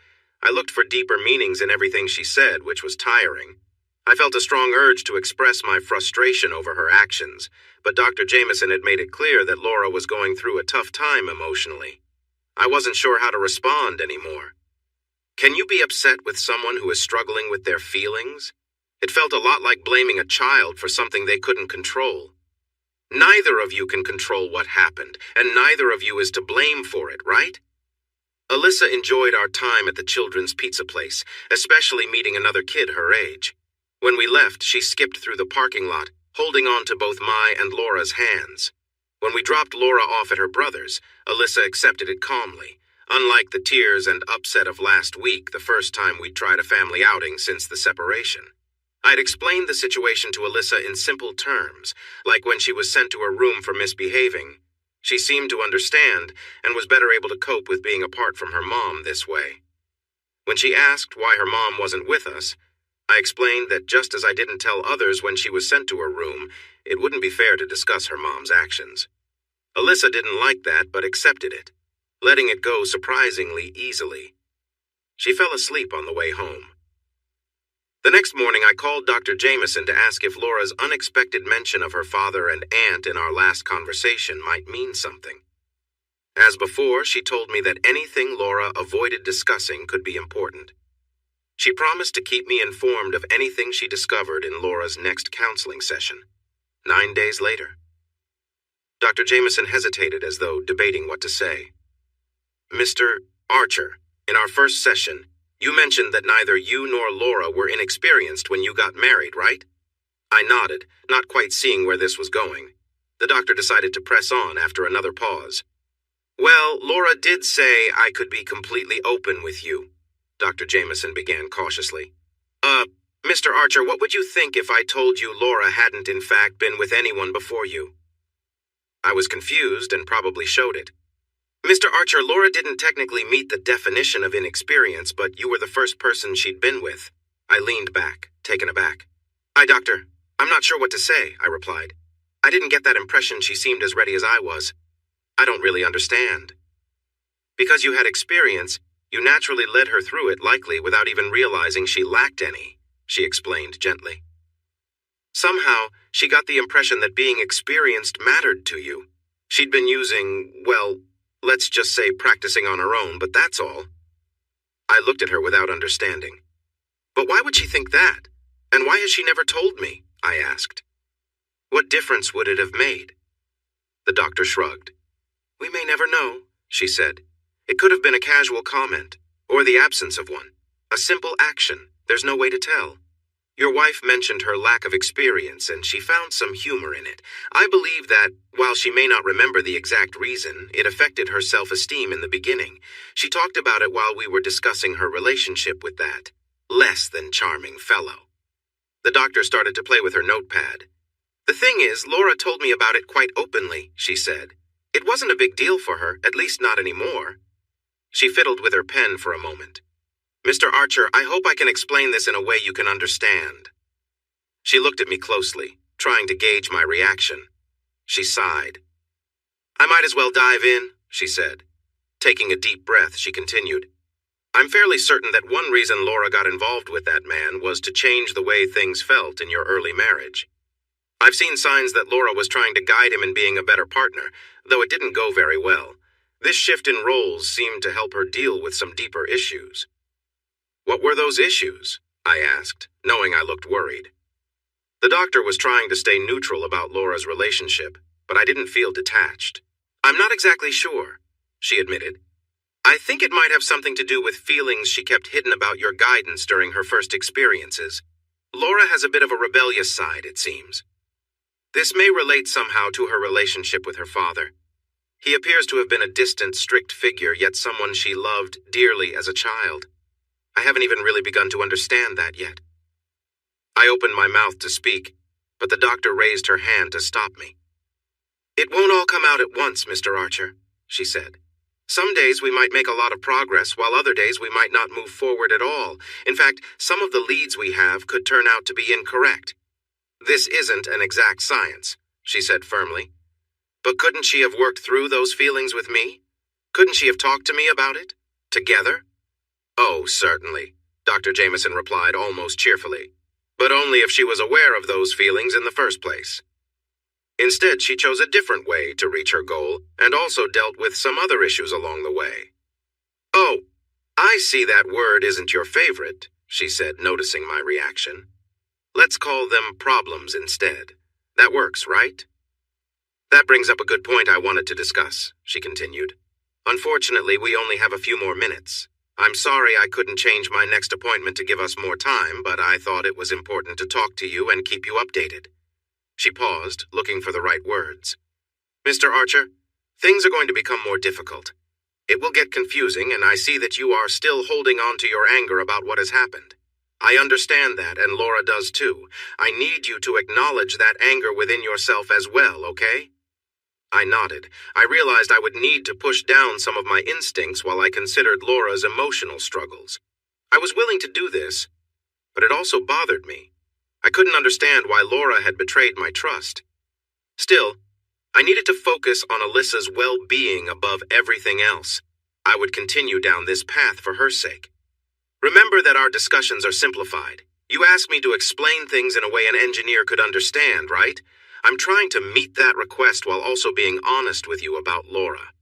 I looked for deeper meanings in everything she said, which was tiring. I felt a strong urge to express my frustration over her actions, but Dr. Jameson had made it clear that Laura was going through a tough time emotionally. I wasn't sure how to respond anymore. Can you be upset with someone who is struggling with their feelings? It felt a lot like blaming a child for something they couldn't control. Neither of you can control what happened, and neither of you is to blame for it, right? Alyssa enjoyed our time at the children's pizza place, especially meeting another kid her age. When we left, she skipped through the parking lot, holding on to both my and Laura's hands. When we dropped Laura off at her brother's, Alyssa accepted it calmly, unlike the tears and upset of last week, the first time we'd tried a family outing since the separation. I'd explained the situation to Alyssa in simple terms, like when she was sent to her room for misbehaving. She seemed to understand and was better able to cope with being apart from her mom this way. When she asked why her mom wasn't with us, I explained that just as I didn't tell others when she was sent to her room, it wouldn't be fair to discuss her mom's actions. Alyssa didn't like that but accepted it, letting it go surprisingly easily. She fell asleep on the way home. The next morning, I called Dr. Jameson to ask if Laura's unexpected mention of her father and aunt in our last conversation might mean something. As before, she told me that anything Laura avoided discussing could be important. She promised to keep me informed of anything she discovered in Laura's next counseling session. 9 days later. Dr. Jameson hesitated as though debating what to say. Mr. Archer, in our first session, you mentioned that neither you nor Laura were inexperienced when you got married, right? I nodded, not quite seeing where this was going. The doctor decided to press on after another pause. Well, Laura did say I could be completely open with you, Dr. Jameson began cautiously. Mr. Archer, what would you think if I told you Laura hadn't in fact been with anyone before you? I was confused and probably showed it. Mr. Archer, Laura didn't technically meet the definition of inexperience, but you were the first person she'd been with. I leaned back, taken aback. Doctor, I'm not sure what to say, I replied. I didn't get that impression she seemed as ready as I was. I don't really understand. Because you had experience, you naturally led her through it, likely without even realizing she lacked any, she explained gently. Somehow, she got the impression that being experienced mattered to you. She'd been using, well, let's just say practicing on her own, but that's all. I looked at her without understanding. But why would she think that? And why has she never told me? I asked. What difference would it have made? The doctor shrugged. We may never know, she said. It could have been a casual comment, or the absence of one. A simple action. There's no way to tell. Your wife mentioned her lack of experience, and she found some humor in it. I believe that, while she may not remember the exact reason, it affected her self-esteem in the beginning. She talked about it while we were discussing her relationship with that less than charming fellow. The doctor started to play with her notepad. The thing is, Laura told me about it quite openly, she said. It wasn't a big deal for her, at least not anymore. She fiddled with her pen for a moment. Mr. Archer, I hope I can explain this in a way you can understand. She looked at me closely, trying to gauge my reaction. She sighed. I might as well dive in, she said. Taking a deep breath, she continued. I'm fairly certain that one reason Laura got involved with that man was to change the way things felt in your early marriage. I've seen signs that Laura was trying to guide him in being a better partner, though it didn't go very well. This shift in roles seemed to help her deal with some deeper issues. What were those issues? I asked, knowing I looked worried. The doctor was trying to stay neutral about Laura's relationship, but I didn't feel detached. I'm not exactly sure, she admitted. I think it might have something to do with feelings she kept hidden about your guidance during her first experiences. Laura has a bit of a rebellious side, it seems. This may relate somehow to her relationship with her father. He appears to have been a distant, strict figure, yet someone she loved dearly as a child. I haven't even really begun to understand that yet. I opened my mouth to speak, but the doctor raised her hand to stop me. It won't all come out at once, Mr. Archer, she said. Some days we might make a lot of progress, while other days we might not move forward at all. In fact, some of the leads we have could turn out to be incorrect. This isn't an exact science, she said firmly. But couldn't she have worked through those feelings with me? Couldn't she have talked to me about it? Together? Oh, certainly, Dr. Jameson replied almost cheerfully. But only if she was aware of those feelings in the first place. Instead, she chose a different way to reach her goal and also dealt with some other issues along the way. Oh, I see that word isn't your favorite, she said, noticing my reaction. Let's call them problems instead. That works, right? That brings up a good point I wanted to discuss, she continued. Unfortunately, we only have a few more minutes. I'm sorry I couldn't change my next appointment to give us more time, but I thought it was important to talk to you and keep you updated. She paused, looking for the right words. Mr. Archer, things are going to become more difficult. It will get confusing, and I see that you are still holding on to your anger about what has happened. I understand that, and Laura does too. I need you to acknowledge that anger within yourself as well, okay? I nodded. I realized I would need to push down some of my instincts while I considered Laura's emotional struggles. I was willing to do this, but it also bothered me. I couldn't understand why Laura had betrayed my trust. Still, I needed to focus on Alyssa's well-being above everything else. I would continue down this path for her sake. Remember that our discussions are simplified. You asked me to explain things in a way an engineer could understand, right? I'm trying to meet that request while also being honest with you about Laura.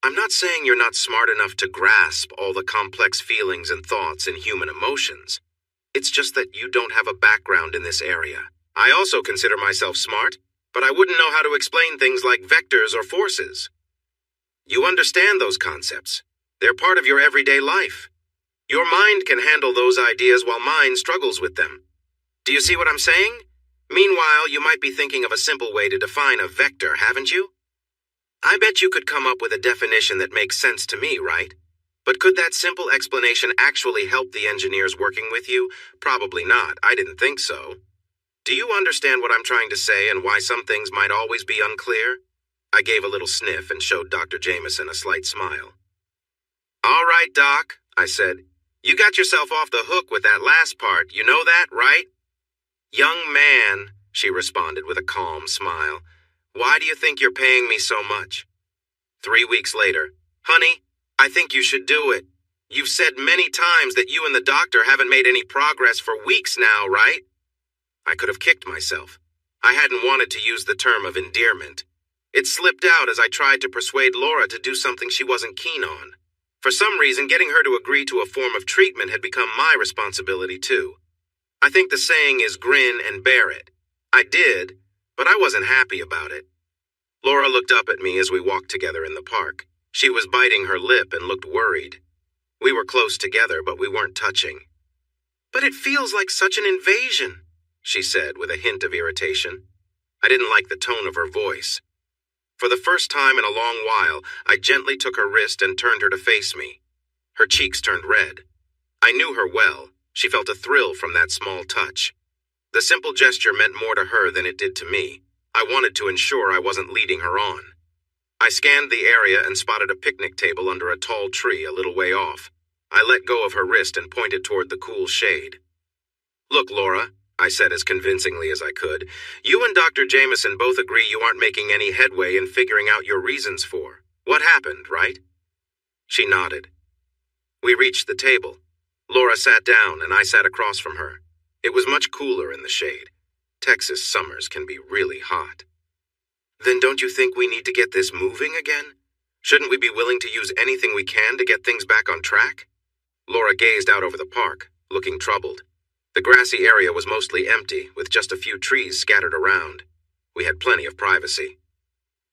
I'm not saying you're not smart enough to grasp all the complex feelings and thoughts and human emotions. It's just that you don't have a background in this area. I also consider myself smart, but I wouldn't know how to explain things like vectors or forces. You understand those concepts. They're part of your everyday life. Your mind can handle those ideas while mine struggles with them. Do you see what I'm saying? Meanwhile, you might be thinking of a simple way to define a vector, haven't you? I bet you could come up with a definition that makes sense to me, right? But could that simple explanation actually help the engineers working with you? Probably not. I didn't think so. Do you understand what I'm trying to say and why some things might always be unclear? I gave a little sniff and showed Dr. Jameson a slight smile. All right, Doc, I said. You got yourself off the hook with that last part. You know that, right? Young man, she responded with a calm smile. Why do you think you're paying me so much? 3 weeks later. Honey, I think you should do it. You've said many times that you and the doctor haven't made any progress for weeks now, right? I could have kicked myself. I hadn't wanted to use the term of endearment. It slipped out as I tried to persuade Laura to do something she wasn't keen on. For some reason, getting her to agree to a form of treatment had become my responsibility too. I think the saying is grin and bear it. I did, but I wasn't happy about it. Laura looked up at me as we walked together in the park. She was biting her lip and looked worried. We were close together, but we weren't touching. But it feels like such an invasion, she said with a hint of irritation. I didn't like the tone of her voice. For the first time in a long while, I gently took her wrist and turned her to face me. Her cheeks turned red. I knew her well. She felt a thrill from that small touch. The simple gesture meant more to her than it did to me. I wanted to ensure I wasn't leading her on. I scanned the area and spotted a picnic table under a tall tree a little way off. I let go of her wrist and pointed toward the cool shade. Look, Laura, I said as convincingly as I could, you and Dr. Jameson both agree you aren't making any headway in figuring out your reasons for what happened, right? She nodded. We reached the table. Laura sat down and I sat across from her. It was much cooler in the shade. Texas summers can be really hot. Then don't you think we need to get this moving again? Shouldn't we be willing to use anything we can to get things back on track? Laura gazed out over the park, looking troubled. The grassy area was mostly empty, with just a few trees scattered around. We had plenty of privacy.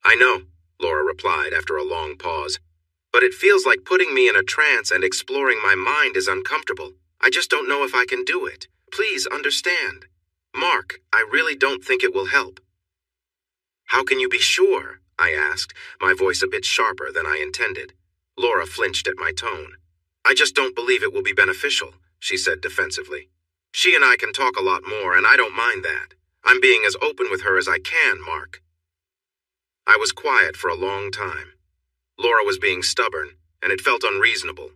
I know, Laura replied after a long pause. But it feels like putting me in a trance and exploring my mind is uncomfortable. I just don't know if I can do it. Please understand. Mark, I really don't think it will help. How can you be sure? I asked, my voice a bit sharper than I intended. Laura flinched at my tone. I just don't believe it will be beneficial, she said defensively. She and I can talk a lot more, and I don't mind that. I'm being as open with her as I can, Mark. I was quiet for a long time. Laura was being stubborn, and it felt unreasonable.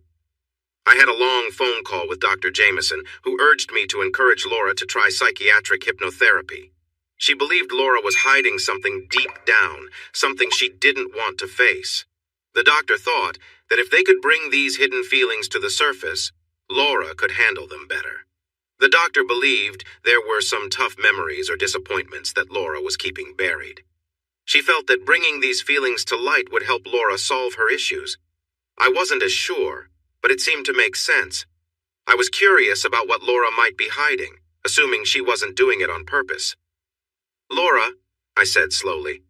I had a long phone call with Dr. Jameson, who urged me to encourage Laura to try psychiatric hypnotherapy. She believed Laura was hiding something deep down, something she didn't want to face. The doctor thought that if they could bring these hidden feelings to the surface, Laura could handle them better. The doctor believed there were some tough memories or disappointments that Laura was keeping buried. She felt that bringing these feelings to light would help Laura solve her issues. I wasn't as sure, but it seemed to make sense. I was curious about what Laura might be hiding, assuming she wasn't doing it on purpose. "Laura," I said slowly,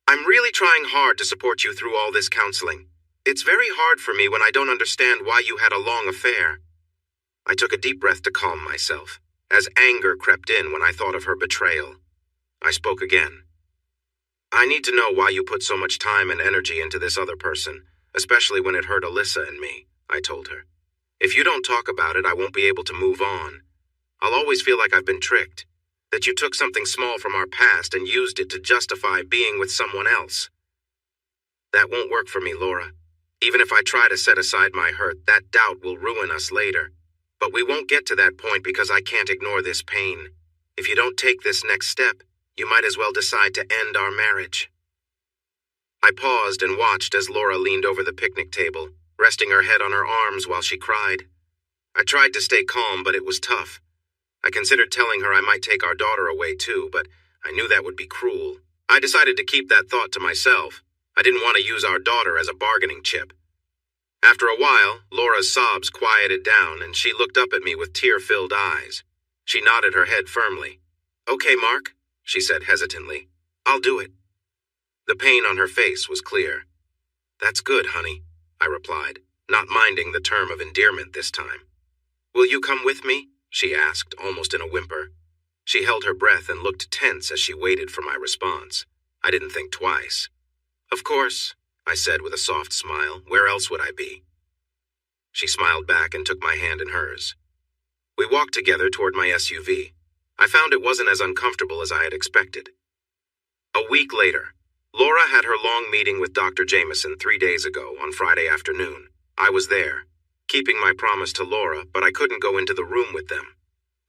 "I'm really trying hard to support you through all this counseling. It's very hard for me when I don't understand why you had a long affair." I took a deep breath to calm myself, as anger crept in when I thought of her betrayal. I spoke again. "I need to know why you put so much time and energy into this other person, especially when it hurt Alyssa and me," I told her. "If you don't talk about it, I won't be able to move on. I'll always feel like I've been tricked, that you took something small from our past and used it to justify being with someone else." "That won't work for me, Laura. Even if I try to set aside my hurt, that doubt will ruin us later. But we won't get to that point because I can't ignore this pain. If you don't take this next step, you might as well decide to end our marriage." I paused and watched as Laura leaned over the picnic table, resting her head on her arms while she cried. I tried to stay calm, but it was tough. I considered telling her I might take our daughter away too, but I knew that would be cruel. I decided to keep that thought to myself. I didn't want to use our daughter as a bargaining chip. After a while, Laura's sobs quieted down, and she looked up at me with tear-filled eyes. She nodded her head firmly. "Okay, Mark," she said hesitantly. "I'll do it." The pain on her face was clear. "That's good, honey," I replied, not minding the term of endearment this time. "Will you come with me?" she asked, almost in a whimper. She held her breath and looked tense as she waited for my response. I didn't think twice. "Of course," I said with a soft smile. "Where else would I be?" She smiled back and took my hand in hers. We walked together toward my SUV. I found it wasn't as uncomfortable as I had expected. A week later, Laura had her long meeting with Dr. Jameson 3 days ago on Friday afternoon. I was there, keeping my promise to Laura, but I couldn't go into the room with them.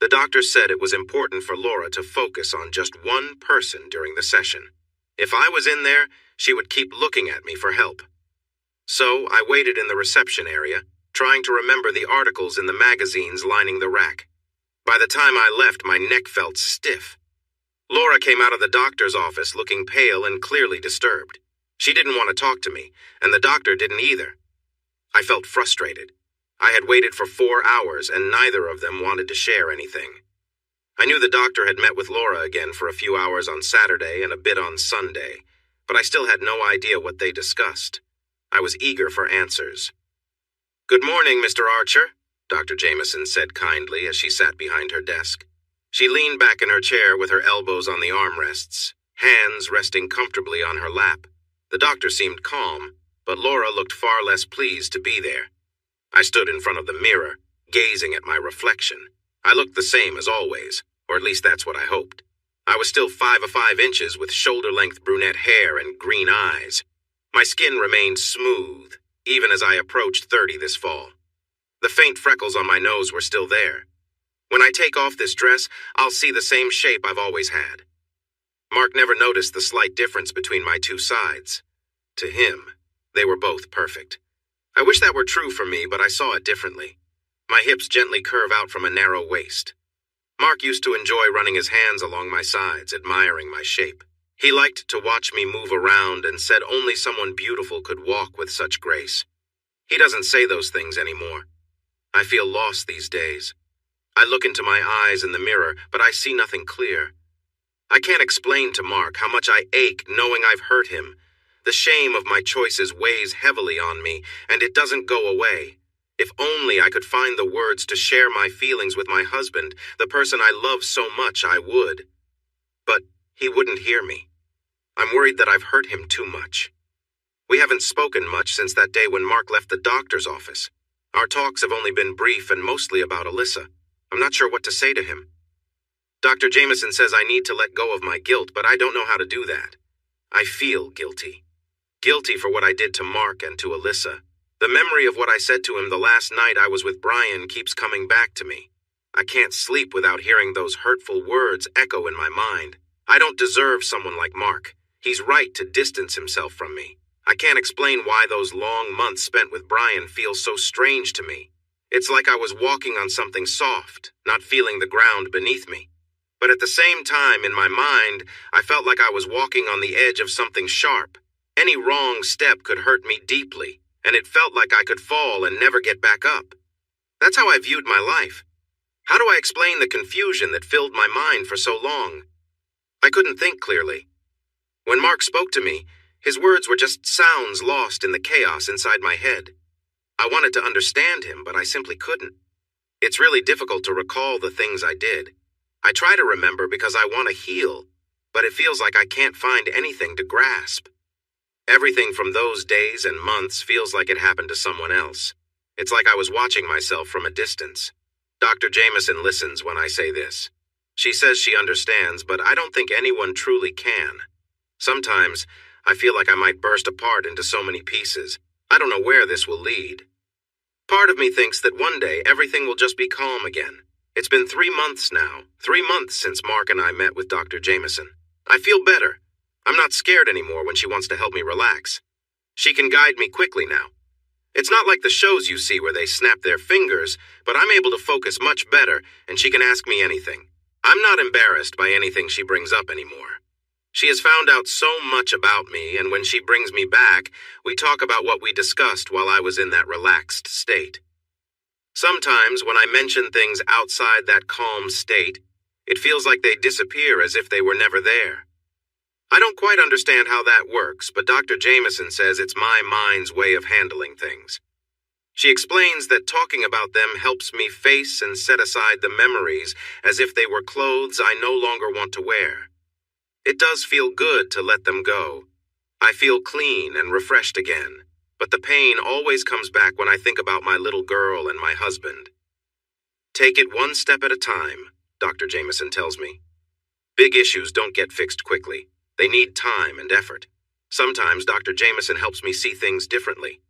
The doctor said it was important for Laura to focus on just one person during the session. If I was in there, she would keep looking at me for help. So I waited in the reception area, trying to remember the articles in the magazines lining the rack. By the time I left, my neck felt stiff. Laura came out of the doctor's office looking pale and clearly disturbed. She didn't want to talk to me, and the doctor didn't either. I felt frustrated. I had waited for 4 hours, and neither of them wanted to share anything. I knew the doctor had met with Laura again for a few hours on Saturday and a bit on Sunday, but I still had no idea what they discussed. I was eager for answers. "Good morning, Mr. Archer," Dr. Jameson said kindly as she sat behind her desk. She leaned back in her chair with her elbows on the armrests, hands resting comfortably on her lap. The doctor seemed calm, but Laura looked far less pleased to be there. I stood in front of the mirror, gazing at my reflection. I looked the same as always, or at least that's what I hoped. I was still 5'5" with shoulder-length brunette hair and green eyes. My skin remained smooth, even as I approached 30 this fall. The faint freckles on my nose were still there. When I take off this dress, I'll see the same shape I've always had. Mark never noticed the slight difference between my two sides. To him, they were both perfect. I wish that were true for me, but I saw it differently. My hips gently curve out from a narrow waist. Mark used to enjoy running his hands along my sides, admiring my shape. He liked to watch me move around and said only someone beautiful could walk with such grace. He doesn't say those things anymore. I feel lost these days. I look into my eyes in the mirror, but I see nothing clear. I can't explain to Mark how much I ache knowing I've hurt him. The shame of my choices weighs heavily on me, and it doesn't go away. If only I could find the words to share my feelings with my husband, the person I love so much, I would. But he wouldn't hear me. I'm worried that I've hurt him too much. We haven't spoken much since that day when Mark left the doctor's office. Our talks have only been brief and mostly about Alyssa. I'm not sure what to say to him. Dr. Jameson says I need to let go of my guilt, but I don't know how to do that. I feel guilty. Guilty for what I did to Mark and to Alyssa. The memory of what I said to him the last night I was with Brian keeps coming back to me. I can't sleep without hearing those hurtful words echo in my mind. I don't deserve someone like Mark. He's right to distance himself from me. I can't explain why those long months spent with Brian feel so strange to me. It's like I was walking on something soft, not feeling the ground beneath me. But at the same time, in my mind, I felt like I was walking on the edge of something sharp. Any wrong step could hurt me deeply, and it felt like I could fall and never get back up. That's how I viewed my life. How do I explain the confusion that filled my mind for so long? I couldn't think clearly. When Mark spoke to me, his words were just sounds lost in the chaos inside my head. I wanted to understand him, but I simply couldn't. It's really difficult to recall the things I did. I try to remember because I want to heal, but it feels like I can't find anything to grasp. Everything from those days and months feels like it happened to someone else. It's like I was watching myself from a distance. Dr. Jameson listens when I say this. She says she understands, but I don't think anyone truly can. Sometimes, I feel like I might burst apart into so many pieces. I don't know where this will lead. Part of me thinks that one day everything will just be calm again. It's been 3 months now, 3 months since Mark and I met with Dr. Jameson. I feel better. I'm not scared anymore when she wants to help me relax. She can guide me quickly now. It's not like the shows you see where they snap their fingers, but I'm able to focus much better, and she can ask me anything. I'm not embarrassed by anything she brings up anymore. She has found out so much about me, and when she brings me back, we talk about what we discussed while I was in that relaxed state. Sometimes, when I mention things outside that calm state, it feels like they disappear as if they were never there. I don't quite understand how that works, but Dr. Jameson says it's my mind's way of handling things. She explains that talking about them helps me face and set aside the memories as if they were clothes I no longer want to wear. It does feel good to let them go. I feel clean and refreshed again, but the pain always comes back when I think about my little girl and my husband. Take it one step at a time, Dr. Jameson tells me. Big issues don't get fixed quickly. They need time and effort. Sometimes Dr. Jameson helps me see things differently.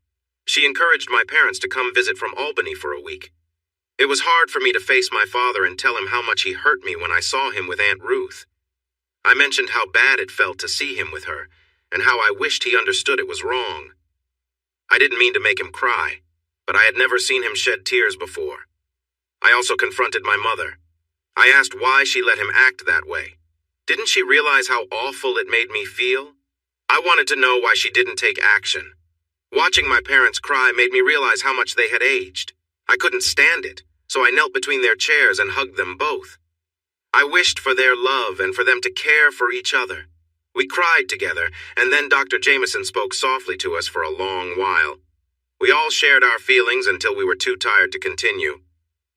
She encouraged my parents to come visit from Albany for a week. It was hard for me to face my father and tell him how much he hurt me when I saw him with Aunt Ruth. I mentioned how bad it felt to see him with her, and how I wished he understood it was wrong. I didn't mean to make him cry, but I had never seen him shed tears before. I also confronted my mother. I asked why she let him act that way. Didn't she realize how awful it made me feel? I wanted to know why she didn't take action. Watching my parents cry made me realize how much they had aged. I couldn't stand it, so I knelt between their chairs and hugged them both. I wished for their love and for them to care for each other. We cried together, and then Dr. Jameson spoke softly to us for a long while. We all shared our feelings until we were too tired to continue.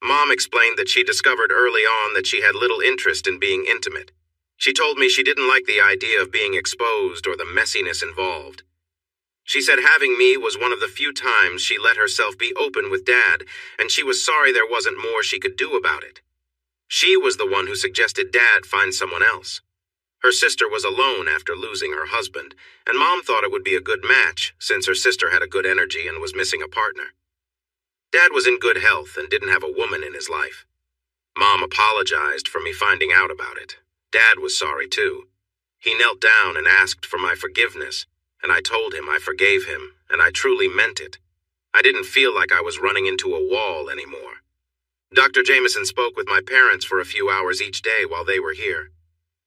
Mom explained that she discovered early on that she had little interest in being intimate. She told me she didn't like the idea of being exposed or the messiness involved. She said having me was one of the few times she let herself be open with Dad, and she was sorry there wasn't more she could do about it. She was the one who suggested Dad find someone else. Her sister was alone after losing her husband, and Mom thought it would be a good match since her sister had a good energy and was missing a partner. Dad was in good health and didn't have a woman in his life. Mom apologized for me finding out about it. Dad was sorry too. He knelt down and asked for my forgiveness, and I told him I forgave him, and I truly meant it. I didn't feel like I was running into a wall anymore. Dr. Jameson spoke with my parents for a few hours each day while they were here.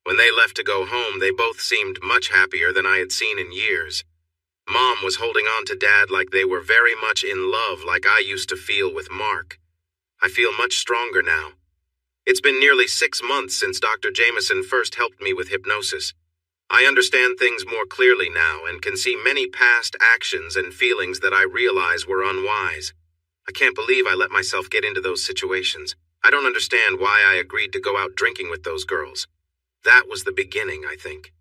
When they left to go home, they both seemed much happier than I had seen in years. Mom was holding on to Dad like they were very much in love, like I used to feel with Mark. I feel much stronger now. It's been nearly 6 months since Dr. Jameson first helped me with hypnosis. I understand things more clearly now and can see many past actions and feelings that I realize were unwise. I can't believe I let myself get into those situations. I don't understand why I agreed to go out drinking with those girls. That was the beginning, I think.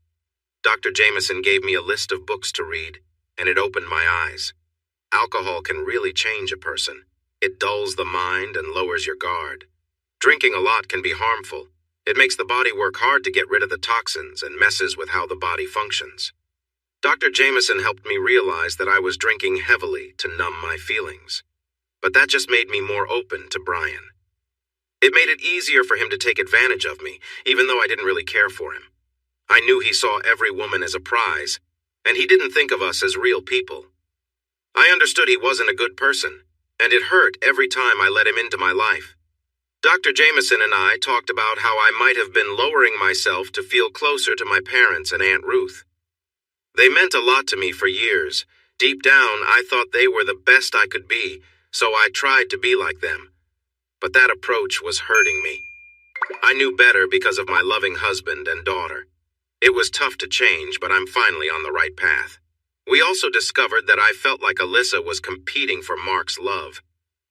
Dr. Jameson gave me a list of books to read, and it opened my eyes. Alcohol can really change a person. It dulls the mind and lowers your guard. Drinking a lot can be harmful. It makes the body work hard to get rid of the toxins and messes with how the body functions. Dr. Jameson helped me realize that I was drinking heavily to numb my feelings. But that just made me more open to Brian. It made it easier for him to take advantage of me, even though I didn't really care for him. I knew he saw every woman as a prize, and he didn't think of us as real people. I understood he wasn't a good person, and it hurt every time I let him into my life. Dr. Jameson and I talked about how I might have been lowering myself to feel closer to my parents and Aunt Ruth. They meant a lot to me for years. Deep down, I thought they were the best I could be, so I tried to be like them. But that approach was hurting me. I knew better because of my loving husband and daughter. It was tough to change, but I'm finally on the right path. We also discovered that I felt like Alyssa was competing for Mark's love.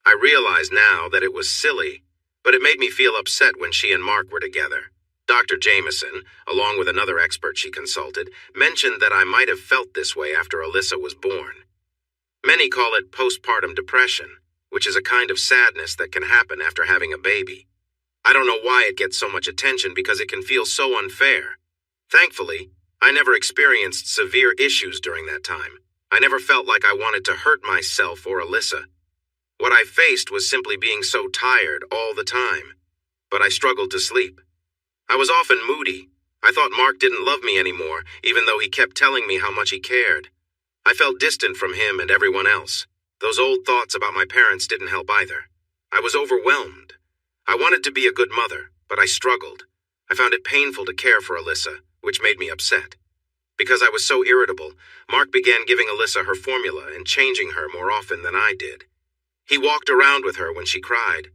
I realize now that it was silly, but it made me feel upset when she and Mark were together. Dr. Jameson, along with another expert she consulted, mentioned that I might have felt this way after Alyssa was born. Many call it postpartum depression, which is a kind of sadness that can happen after having a baby. I don't know why it gets so much attention because it can feel so unfair. Thankfully, I never experienced severe issues during that time. I never felt like I wanted to hurt myself or Alyssa. What I faced was simply being so tired all the time. But I struggled to sleep. I was often moody. I thought Mark didn't love me anymore, even though he kept telling me how much he cared. I felt distant from him and everyone else. Those old thoughts about my parents didn't help either. I was overwhelmed. I wanted to be a good mother, but I struggled. I found it painful to care for Alyssa, which made me upset. Because I was so irritable, Mark began giving Alyssa her formula and changing her more often than I did. He walked around with her when she cried.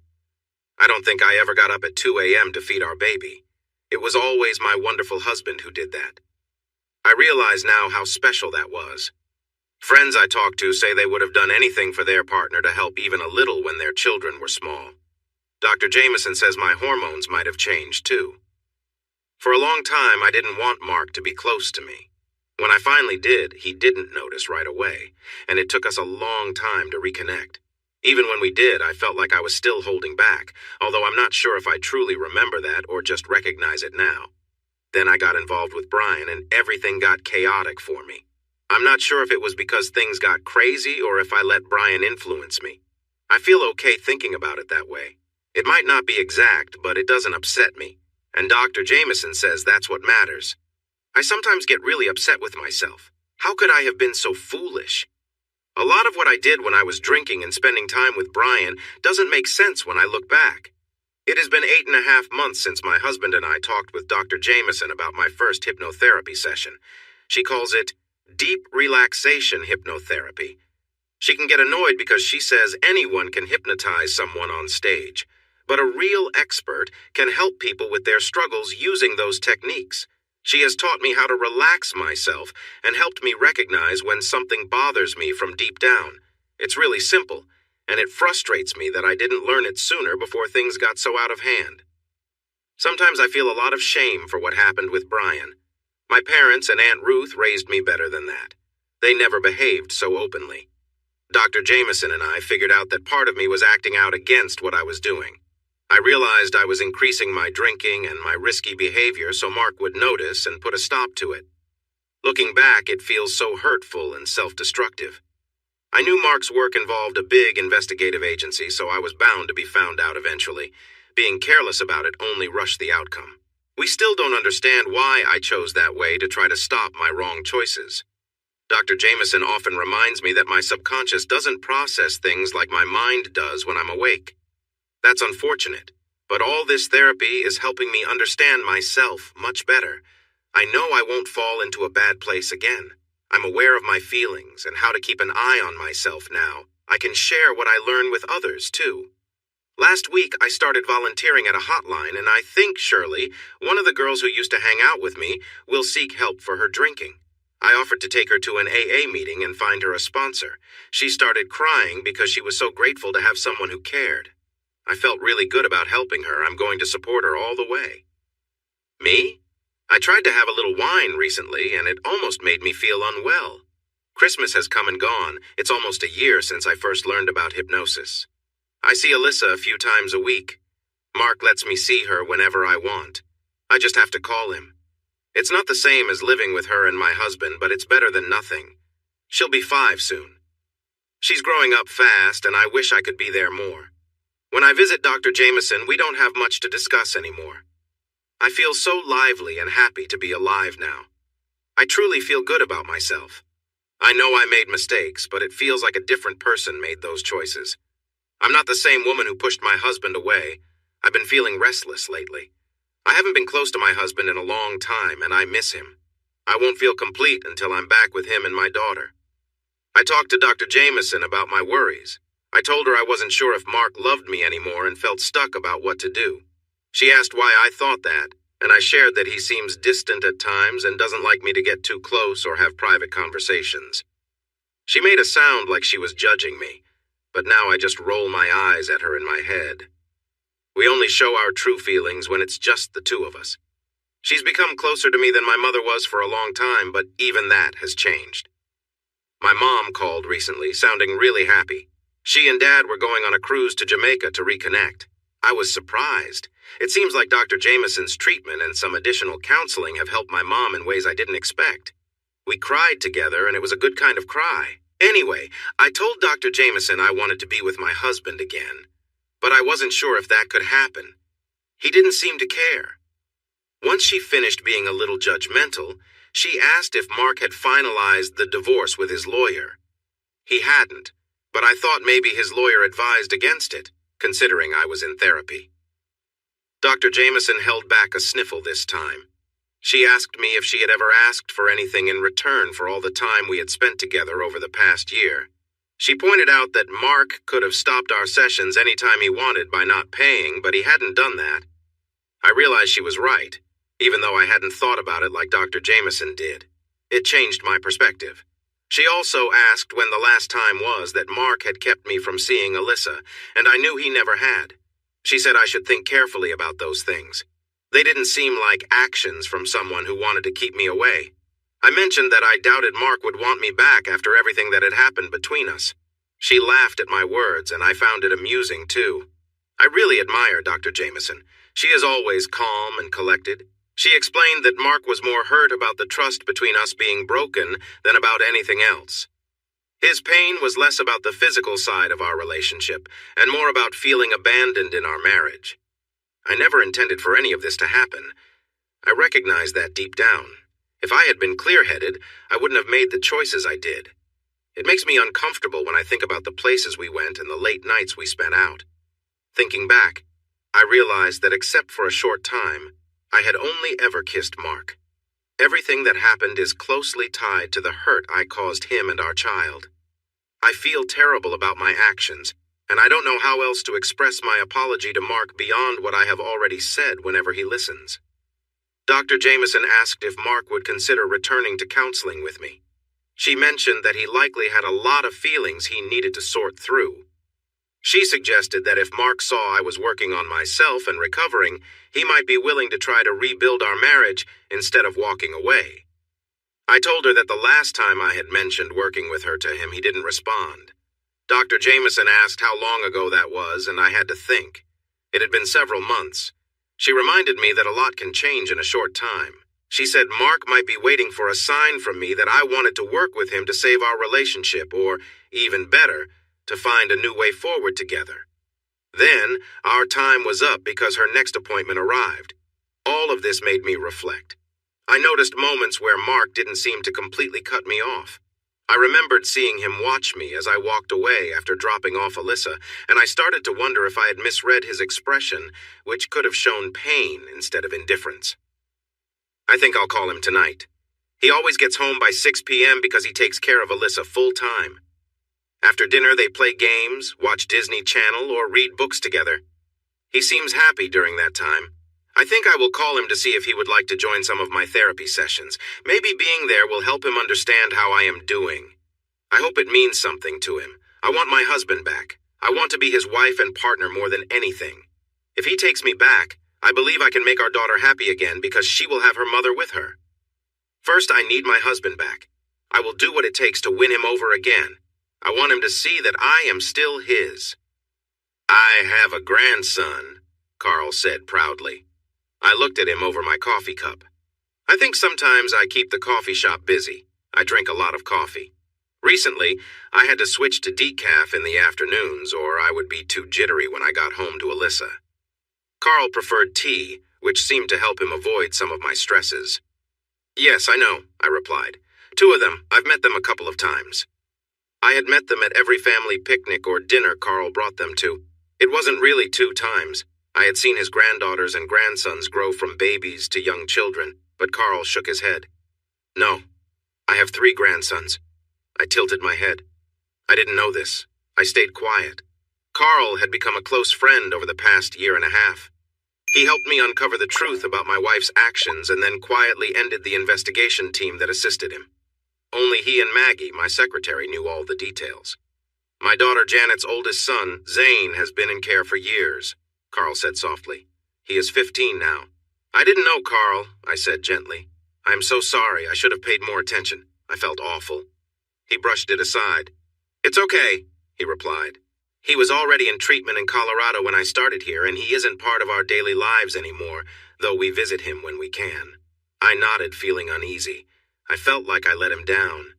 I don't think I ever got up at 2 a.m. to feed our baby. It was always my wonderful husband who did that. I realize now how special that was. Friends I talk to say they would have done anything for their partner to help even a little when their children were small. Dr. Jameson says my hormones might have changed too. For a long time, I didn't want Mark to be close to me. When I finally did, he didn't notice right away, and it took us a long time to reconnect. Even when we did, I felt like I was still holding back, although I'm not sure if I truly remember that or just recognize it now. Then I got involved with Brian, and everything got chaotic for me. I'm not sure if it was because things got crazy or if I let Brian influence me. I feel okay thinking about it that way. It might not be exact, but it doesn't upset me. And Dr. Jameson says that's what matters. I sometimes get really upset with myself. How could I have been so foolish? A lot of what I did when I was drinking and spending time with Brian doesn't make sense when I look back. It has been 8.5 months since my husband and I talked with Dr. Jameson about my first hypnotherapy session. She calls it deep relaxation hypnotherapy. She can get annoyed because she says anyone can hypnotize someone on stage. But a real expert can help people with their struggles using those techniques. She has taught me how to relax myself and helped me recognize when something bothers me from deep down. It's really simple, and it frustrates me that I didn't learn it sooner before things got so out of hand. Sometimes I feel a lot of shame for what happened with Brian. My parents and Aunt Ruth raised me better than that. They never behaved so openly. Dr. Jameson and I figured out that part of me was acting out against what I was doing. I realized I was increasing my drinking and my risky behavior so Mark would notice and put a stop to it. Looking back, it feels so hurtful and self-destructive. I knew Mark's work involved a big investigative agency, so I was bound to be found out eventually. Being careless about it only rushed the outcome. We still don't understand why I chose that way to try to stop my wrong choices. Dr. Jameson often reminds me that my subconscious doesn't process things like my mind does when I'm awake. That's unfortunate, but all this therapy is helping me understand myself much better. I know I won't fall into a bad place again. I'm aware of my feelings and how to keep an eye on myself now. I can share what I learn with others, too. Last week, I started volunteering at a hotline, and I think Shirley, one of the girls who used to hang out with me, will seek help for her drinking. I offered to take her to an AA meeting and find her a sponsor. She started crying because she was so grateful to have someone who cared. I felt really good about helping her. I'm going to support her all the way. Me? I tried to have a little wine recently, and it almost made me feel unwell. Christmas has come and gone. It's almost a year since I first learned about hypnosis. I see Alyssa a few times a week. Mark lets me see her whenever I want. I just have to call him. It's not the same as living with her and my husband, but it's better than nothing. She'll be 5 soon. She's growing up fast, and I wish I could be there more. When I visit Dr. Jameson, we don't have much to discuss anymore. I feel so lively and happy to be alive now. I truly feel good about myself. I know I made mistakes, but it feels like a different person made those choices. I'm not the same woman who pushed my husband away. I've been feeling restless lately. I haven't been close to my husband in a long time, and I miss him. I won't feel complete until I'm back with him and my daughter. I talked to Dr. Jameson about my worries. I told her I wasn't sure if Mark loved me anymore and felt stuck about what to do. She asked why I thought that, and I shared that he seems distant at times and doesn't like me to get too close or have private conversations. She made a sound like she was judging me, but now I just roll my eyes at her in my head. We only show our true feelings when it's just the two of us. She's become closer to me than my mother was for a long time, but even that has changed. My mom called recently, sounding really happy. She and Dad were going on a cruise to Jamaica to reconnect. I was surprised. It seems like Dr. Jameson's treatment and some additional counseling have helped my mom in ways I didn't expect. We cried together, and it was a good kind of cry. Anyway, I told Dr. Jameson I wanted to be with my husband again, but I wasn't sure if that could happen. He didn't seem to care. Once she finished being a little judgmental, she asked if Mark had finalized the divorce with his lawyer. He hadn't, but I thought maybe his lawyer advised against it, considering I was in therapy. Dr. Jameson held back a sniffle this time. She asked me if she had ever asked for anything in return for all the time we had spent together over the past year. She pointed out that Mark could have stopped our sessions any time he wanted by not paying, but he hadn't done that. I realized she was right, even though I hadn't thought about it like Dr. Jameson did. It changed my perspective. She also asked when the last time was that Mark had kept me from seeing Alyssa, and I knew he never had. She said I should think carefully about those things. They didn't seem like actions from someone who wanted to keep me away. I mentioned that I doubted Mark would want me back after everything that had happened between us. She laughed at my words, and I found it amusing, too. I really admire Dr. Jameson. She is always calm and collected. She explained that Mark was more hurt about the trust between us being broken than about anything else. His pain was less about the physical side of our relationship and more about feeling abandoned in our marriage. I never intended for any of this to happen. I recognized that deep down. If I had been clear-headed, I wouldn't have made the choices I did. It makes me uncomfortable when I think about the places we went and the late nights we spent out. Thinking back, I realized that except for a short time, I had only ever kissed Mark. Everything that happened is closely tied to the hurt I caused him and our child. I feel terrible about my actions, and I don't know how else to express my apology to Mark beyond what I have already said whenever he listens. Dr. Jameson asked if Mark would consider returning to counseling with me. She mentioned that he likely had a lot of feelings he needed to sort through. She suggested that if Mark saw I was working on myself and recovering, he might be willing to try to rebuild our marriage instead of walking away. I told her that the last time I had mentioned working with her to him, he didn't respond. Dr. Jameson asked how long ago that was, and I had to think. It had been several months. She reminded me that a lot can change in a short time. She said Mark might be waiting for a sign from me that I wanted to work with him to save our relationship, or, even better, to find a new way forward together. Then, our time was up because her next appointment arrived. All of this made me reflect. I noticed moments where Mark didn't seem to completely cut me off. I remembered seeing him watch me as I walked away after dropping off Alyssa, and I started to wonder if I had misread his expression, which could have shown pain instead of indifference. I think I'll call him tonight. He always gets home by 6 p.m. because he takes care of Alyssa full time. After dinner, they play games, watch Disney Channel, or read books together. He seems happy during that time. I think I will call him to see if he would like to join some of my therapy sessions. Maybe being there will help him understand how I am doing. I hope it means something to him. I want my husband back. I want to be his wife and partner more than anything. If he takes me back, I believe I can make our daughter happy again because she will have her mother with her. First, I need my husband back. I will do what it takes to win him over again. I want him to see that I am still his. I have a grandson, Carl said proudly. I looked at him over my coffee cup. I think sometimes I keep the coffee shop busy. I drink a lot of coffee. Recently, I had to switch to decaf in the afternoons, or I would be too jittery when I got home to Alyssa. Carl preferred tea, which seemed to help him avoid some of my stresses. Yes, I know, I replied. 2 of them. I've met them a couple of times. I had met them at every family picnic or dinner Carl brought them to. It wasn't really 2 times. I had seen his granddaughters and grandsons grow from babies to young children, but Carl shook his head. No, I have 3 grandsons. I tilted my head. I didn't know this. I stayed quiet. Carl had become a close friend over the past year and a half. He helped me uncover the truth about my wife's actions and then quietly ended the investigation team that assisted him. Only he and Maggie, my secretary, knew all the details. My daughter Janet's oldest son, Zane, has been in care for years, Carl said softly. He is 15 now. I didn't know, Carl, I said gently. I am so sorry. I should have paid more attention. I felt awful. He brushed it aside. It's okay, he replied. He was already in treatment in Colorado when I started here, and he isn't part of our daily lives anymore, though we visit him when we can. I nodded, feeling uneasy. I felt like I let him down.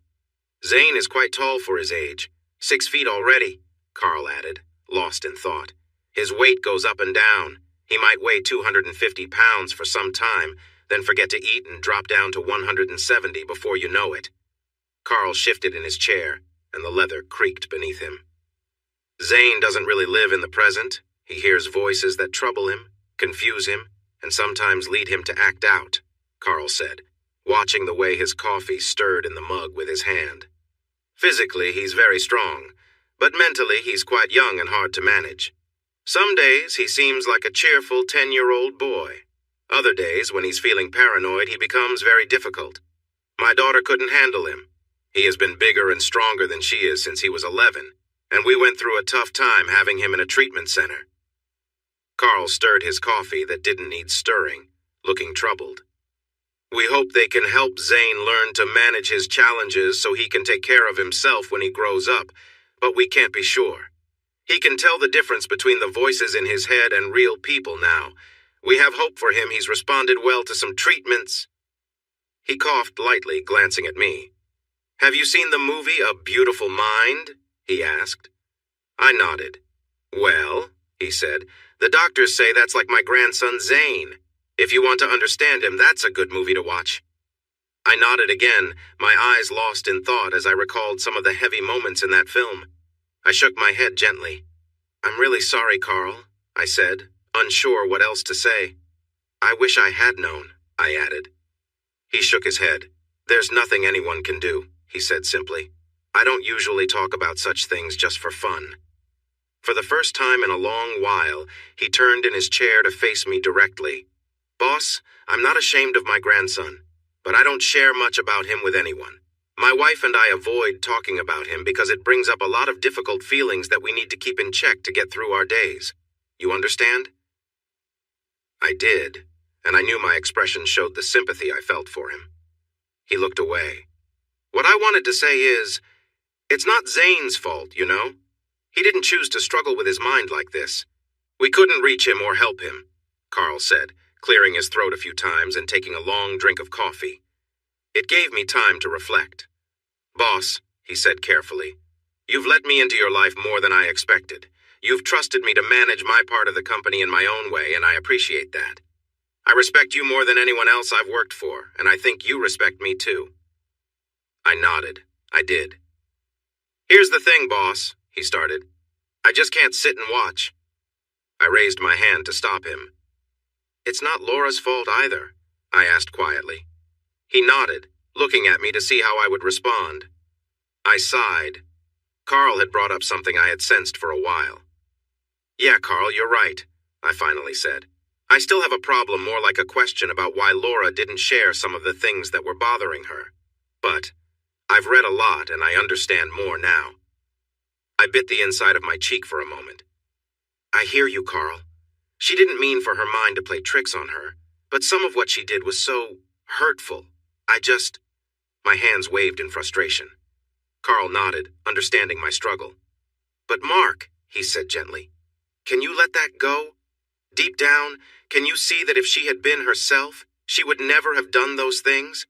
Zane is quite tall for his age. 6 feet already, Carl added, lost in thought. His weight goes up and down. He might weigh 250 pounds for some time, then forget to eat and drop down to 170 before you know it. Carl shifted in his chair, and the leather creaked beneath him. Zane doesn't really live in the present. He hears voices that trouble him, confuse him, and sometimes lead him to act out, Carl said, watching the way his coffee stirred in the mug with his hand. Physically, he's very strong, but mentally he's quite young and hard to manage. Some days he seems like a cheerful 10-year-old boy. Other days, when he's feeling paranoid, he becomes very difficult. My daughter couldn't handle him. He has been bigger and stronger than she is since he was 11, and we went through a tough time having him in a treatment center. Carl stirred his coffee that didn't need stirring, looking troubled. We hope they can help Zane learn to manage his challenges so he can take care of himself when he grows up, but we can't be sure. He can tell the difference between the voices in his head and real people now. We have hope for him. He's responded well to some treatments. He coughed lightly, glancing at me. Have you seen the movie A Beautiful Mind? He asked. I nodded. Well, he said, the doctors say that's like my grandson Zane. If you want to understand him, that's a good movie to watch. I nodded again, my eyes lost in thought as I recalled some of the heavy moments in that film. I shook my head gently. I'm really sorry, Carl, I said, unsure what else to say. I wish I had known, I added. He shook his head. There's nothing anyone can do, he said simply. I don't usually talk about such things just for fun. For the first time in a long while, he turned in his chair to face me directly. Boss, I'm not ashamed of my grandson, but I don't share much about him with anyone. My wife and I avoid talking about him because it brings up a lot of difficult feelings that we need to keep in check to get through our days. You understand? I did, and I knew my expression showed the sympathy I felt for him. He looked away. What I wanted to say is, it's not Zane's fault, you know? He didn't choose to struggle with his mind like this. We couldn't reach him or help him, Carl said, clearing his throat a few times and taking a long drink of coffee. It gave me time to reflect. Boss, he said carefully, you've let me into your life more than I expected. You've trusted me to manage my part of the company in my own way, and I appreciate that. I respect you more than anyone else I've worked for, and I think you respect me too. I nodded. I did. Here's the thing, boss, he started. I just can't sit and watch. I raised my hand to stop him. It's not Laura's fault either, I asked quietly. He nodded, looking at me to see how I would respond. I sighed. Carl had brought up something I had sensed for a while. Yeah, Carl, you're right, I finally said. I still have a problem more like a question about why Laura didn't share some of the things that were bothering her. But I've read a lot and I understand more now. I bit the inside of my cheek for a moment. I hear you, Carl. She didn't mean for her mind to play tricks on her, but some of what she did was so hurtful. My hands waved in frustration. Carl nodded, understanding my struggle. But Mark, he said gently, can you let that go? Deep down, can you see that if she had been herself, She would never have done those things?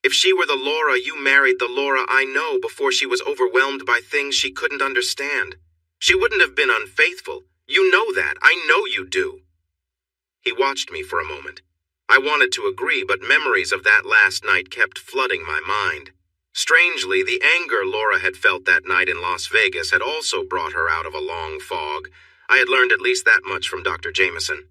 If she were the Laura you married, the Laura I know before she was overwhelmed by things she couldn't understand, she wouldn't have been unfaithful. You know that. I know you do. He watched me for a moment. I wanted to agree, but memories of that last night kept flooding my mind. Strangely, the anger Laura had felt that night in Las Vegas had also brought her out of a long fog. I had learned at least that much from Dr. Jameson.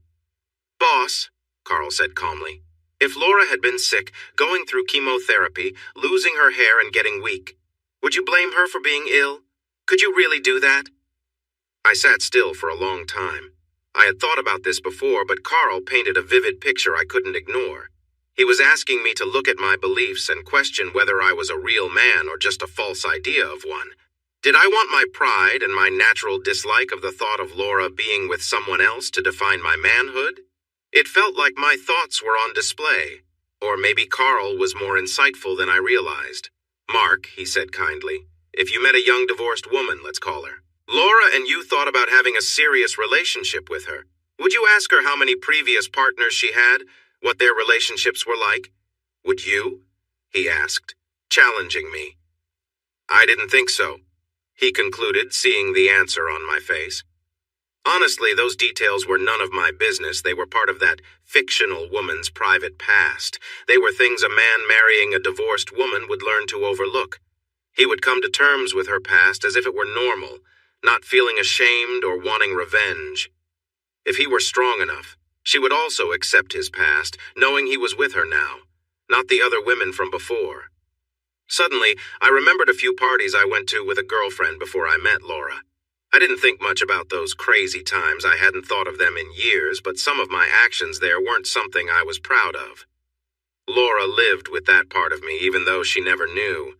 "Boss," Carl said calmly, "if Laura had been sick, going through chemotherapy, losing her hair and getting weak, would you blame her for being ill? Could you really do that?" I sat still for a long time. I had thought about this before, but Carl painted a vivid picture I couldn't ignore. He was asking me to look at my beliefs and question whether I was a real man or just a false idea of one. Did I want my pride and my natural dislike of the thought of Laura being with someone else to define my manhood? It felt like my thoughts were on display. Or maybe Carl was more insightful than I realized. "Mark," he said kindly, "if you met a young divorced woman, let's call her, Laura, and you thought about having a serious relationship with her, would you ask her how many previous partners she had, what their relationships were like? Would you?" he asked, challenging me. "I didn't think so," he concluded, seeing the answer on my face. Honestly, those details were none of my business. They were part of that fictional woman's private past. They were things a man marrying a divorced woman would learn to overlook. He would come to terms with her past as if it were normal, not feeling ashamed or wanting revenge. If he were strong enough, she would also accept his past, knowing he was with her now, not the other women from before. Suddenly, I remembered a few parties I went to with a girlfriend before I met Laura. I didn't think much about those crazy times. I hadn't thought of them in years, but some of my actions there weren't something I was proud of. Laura lived with that part of me, even though she never knew.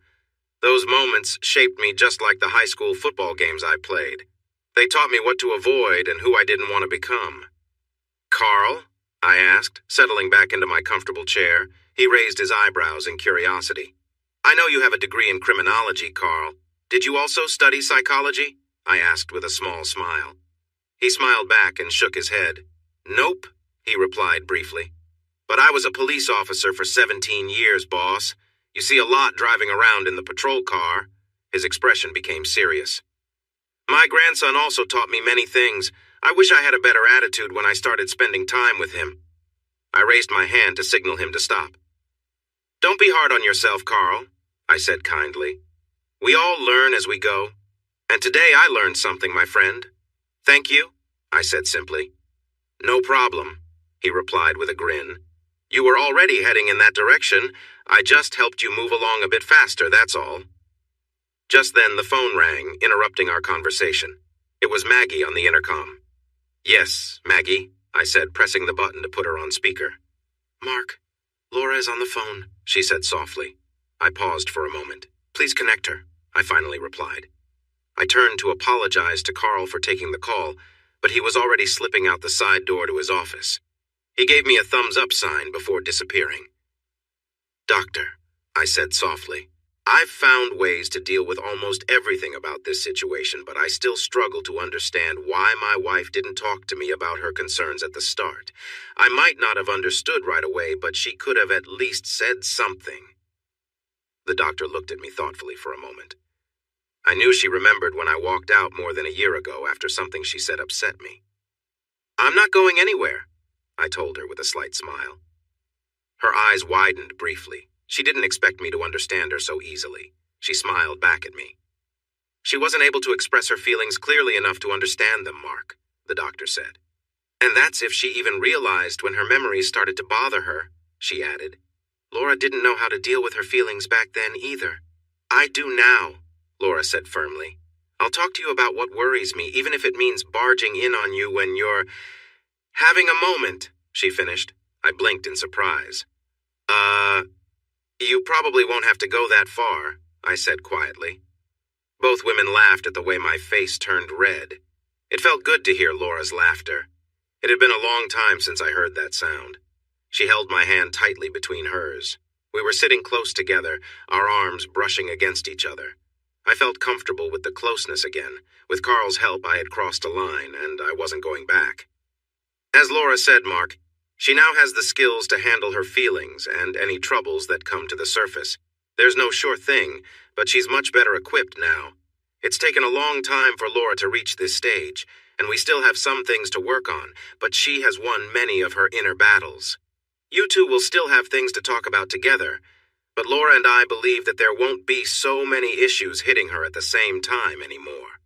Those moments shaped me just like the high school football games I played. They taught me what to avoid and who I didn't want to become. "Carl?" I asked, settling back into my comfortable chair. He raised his eyebrows in curiosity. "I know you have a degree in criminology, Carl. Did you also study psychology?" I asked with a small smile. He smiled back and shook his head. "Nope," he replied briefly. "But I was a police officer for 17 years, boss. You see a lot driving around in the patrol car." His expression became serious. "My grandson also taught me many things. I wish I had a better attitude when I started spending time with him." I raised my hand to signal him to stop. "Don't be hard on yourself, Carl," I said kindly. "We all learn as we go. And today I learned something, my friend." "Thank you," I said simply. "No problem," he replied with a grin. "You were already heading in that direction. I just helped you move along a bit faster, that's all." Just then the phone rang, interrupting our conversation. It was Maggie on the intercom. "Yes, Maggie," I said, pressing the button to put her on speaker. "Mark, Laura is on the phone," she said softly. I paused for a moment. "Please connect her," I finally replied. I turned to apologize to Carl for taking the call, but he was already slipping out the side door to his office. He gave me a thumbs-up sign before disappearing. "Doctor," I said softly, "I've found ways to deal with almost everything about this situation, but I still struggle to understand why my wife didn't talk to me about her concerns at the start. I might not have understood right away, but she could have at least said something." The doctor looked at me thoughtfully for a moment. I knew she remembered when I walked out more than a year ago after something she said upset me. "I'm not going anywhere," I told her with a slight smile. Her eyes widened briefly. She didn't expect me to understand her so easily. She smiled back at me. "She wasn't able to express her feelings clearly enough to understand them, Mark," the doctor said. "And that's if she even realized when her memories started to bother her," she added. "Laura didn't know how to deal with her feelings back then either." "I do now," Laura said firmly. "I'll talk to you about what worries me, even if it means barging in on you when you're having a moment," she finished. I blinked in surprise. You probably won't have to go that far," I said quietly. Both women laughed at the way my face turned red. It felt good to hear Laura's laughter. It had been a long time since I heard that sound. She held my hand tightly between hers. We were sitting close together, our arms brushing against each other. I felt comfortable with the closeness again. With Carl's help, I had crossed a line, and I wasn't going back. "As Laura said, Mark, She now has the skills to handle her feelings and any troubles that come to the surface. There's no sure thing, but she's much better equipped now. It's taken a long time for Laura to reach this stage, and we still have some things to work on, but she has won many of her inner battles. You two will still have things to talk about together, but Laura and I believe that there won't be so many issues hitting her at the same time anymore.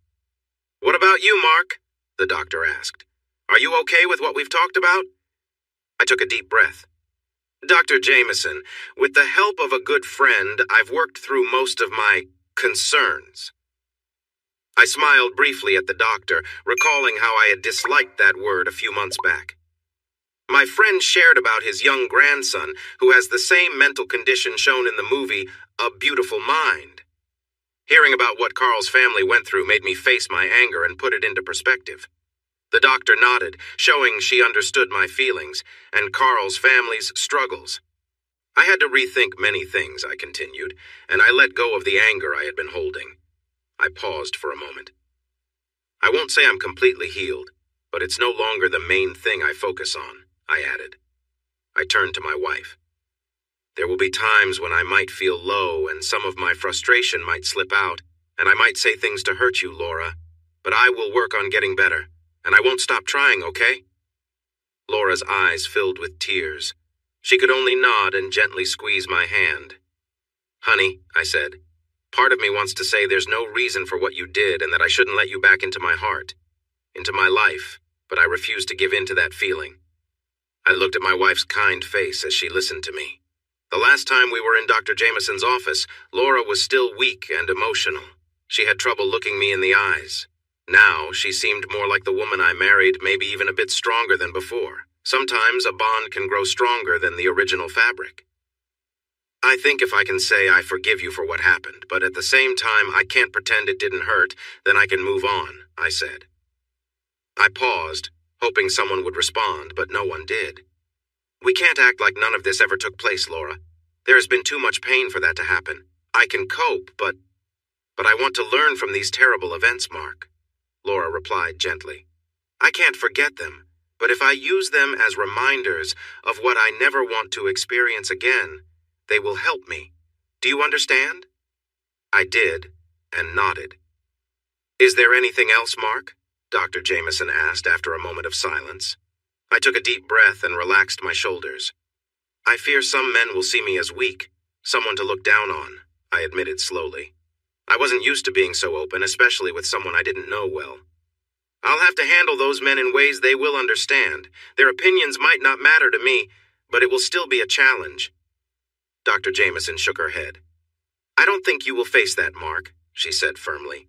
What about you, Mark? The doctor asked. Are you okay with what we've talked about? I took a deep breath. Dr. Jameson, with the help of a good friend, I've worked through most of my concerns. I smiled briefly at the doctor, recalling how I had disliked that word a few months back. My friend shared about his young grandson, who has the same mental condition shown in the movie, A Beautiful Mind. Hearing about what Carl's family went through made me face my anger and put it into perspective. The doctor nodded, showing she understood my feelings, and Carl's family's struggles. I had to rethink many things, I continued, and I let go of the anger I had been holding. I paused for a moment. I won't say I'm completely healed, but it's no longer the main thing I focus on, I added. I turned to my wife. There will be times when I might feel low and some of my frustration might slip out, and I might say things to hurt you, Laura, but I will work on getting better. And I won't stop trying, okay? Laura's eyes filled with tears. She could only nod and gently squeeze my hand. Honey, I said, part of me wants to say there's no reason for what you did and that I shouldn't let you back into my heart, into my life, but I refuse to give in to that feeling. I looked at my wife's kind face as she listened to me. The last time we were in Dr. Jameson's office, Laura was still weak and emotional. She had trouble looking me in the eyes. Now, she seemed more like the woman I married, maybe even a bit stronger than before. Sometimes a bond can grow stronger than the original fabric. I think if I can say I forgive you for what happened, but at the same time I can't pretend it didn't hurt, then I can move on, I said. I paused, hoping someone would respond, but no one did. We can't act like none of this ever took place, Laura. There has been too much pain for that to happen. I can cope, but I want to learn from these terrible events, Mark. Laura replied gently. I can't forget them, but if I use them as reminders of what I never want to experience again, they will help me. Do you understand? I did, and nodded. Is there anything else, Mark? Dr. Jameson asked after a moment of silence. I took a deep breath and relaxed my shoulders. I fear some men will see me as weak, someone to look down on, I admitted slowly. I wasn't used to being so open, especially with someone I didn't know well. I'll have to handle those men in ways they will understand. Their opinions might not matter to me, but it will still be a challenge. Dr. Jameson shook her head. I don't think you will face that, Mark, she said firmly.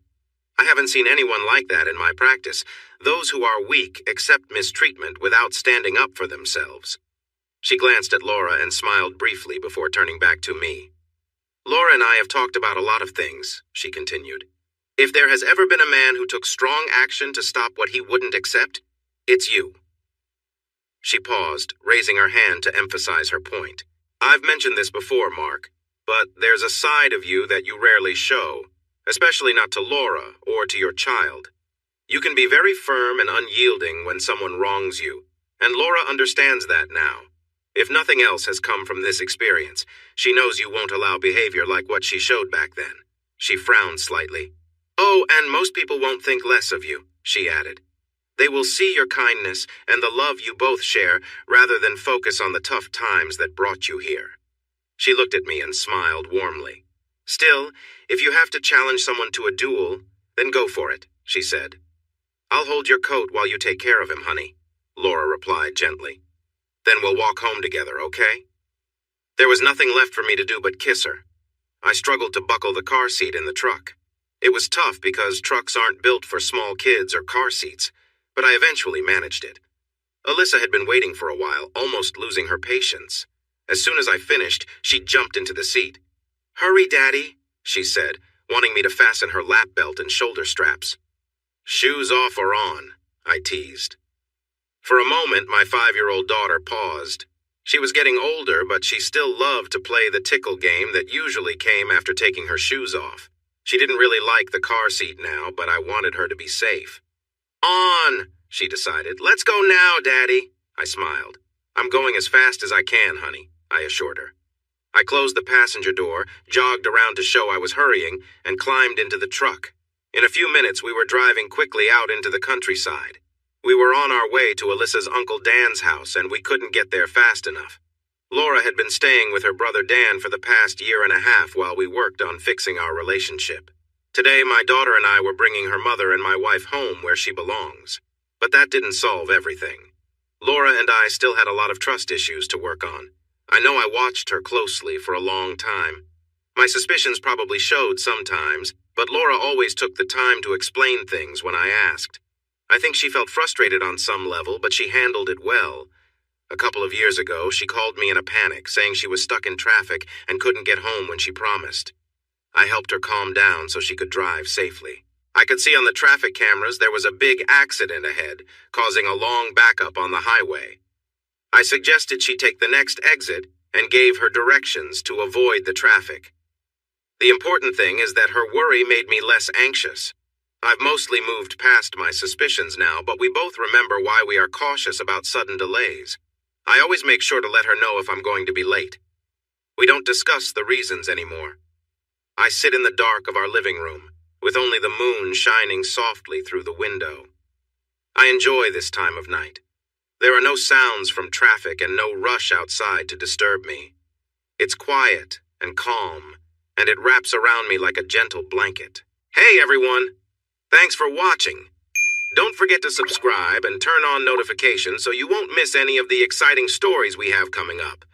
I haven't seen anyone like that in my practice. Those who are weak accept mistreatment without standing up for themselves. She glanced at Laura and smiled briefly before turning back to me. Laura and I have talked about a lot of things, she continued. If there has ever been a man who took strong action to stop what he wouldn't accept, it's you. She paused, raising her hand to emphasize her point. I've mentioned this before, Mark, but there's a side of you that you rarely show, especially not to Laura or to your child. You can be very firm and unyielding when someone wrongs you, and Laura understands that now. If nothing else has come from this experience, she knows you won't allow behavior like what she showed back then. She frowned slightly. Oh, and most people won't think less of you, she added. They will see your kindness and the love you both share rather than focus on the tough times that brought you here. She looked at me and smiled warmly. Still, if you have to challenge someone to a duel, then go for it, she said. I'll hold your coat while you take care of him, honey, Laura replied gently. Then we'll walk home together, okay? There was nothing left for me to do but kiss her. I struggled to buckle the car seat in the truck. It was tough because trucks aren't built for small kids or car seats, but I eventually managed it. Alyssa had been waiting for a while, almost losing her patience. As soon as I finished, she jumped into the seat. Hurry, Daddy, she said, wanting me to fasten her lap belt and shoulder straps. Shoes off or on, I teased. For a moment, my 5-year-old daughter paused. She was getting older, but she still loved to play the tickle game that usually came after taking her shoes off. She didn't really like the car seat now, but I wanted her to be safe. On, she decided. Let's go now, Daddy, I smiled. I'm going as fast as I can, honey, I assured her. I closed the passenger door, jogged around to show I was hurrying, and climbed into the truck. In a few minutes, we were driving quickly out into the countryside. We were on our way to Alyssa's Uncle Dan's house, and we couldn't get there fast enough. Laura had been staying with her brother Dan for the past year and a half while we worked on fixing our relationship. Today, my daughter and I were bringing her mother and my wife home where she belongs. But that didn't solve everything. Laura and I still had a lot of trust issues to work on. I know I watched her closely for a long time. My suspicions probably showed sometimes, but Laura always took the time to explain things when I asked. I think she felt frustrated on some level, but she handled it well. A couple of years ago, she called me in a panic, saying she was stuck in traffic and couldn't get home when she promised. I helped her calm down so she could drive safely. I could see on the traffic cameras there was a big accident ahead, causing a long backup on the highway. I suggested she take the next exit and gave her directions to avoid the traffic. The important thing is that her worry made me less anxious. I've mostly moved past my suspicions now, but we both remember why we are cautious about sudden delays. I always make sure to let her know if I'm going to be late. We don't discuss the reasons anymore. I sit in the dark of our living room, with only the moon shining softly through the window. I enjoy this time of night. There are no sounds from traffic and no rush outside to disturb me. It's quiet and calm, and it wraps around me like a gentle blanket. Hey everyone! Thanks for watching. Don't forget to subscribe and turn on notifications so you won't miss any of the exciting stories we have coming up.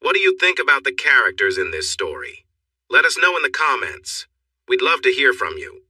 What do you think about the characters in this story? Let us know in the comments. We'd love to hear from you.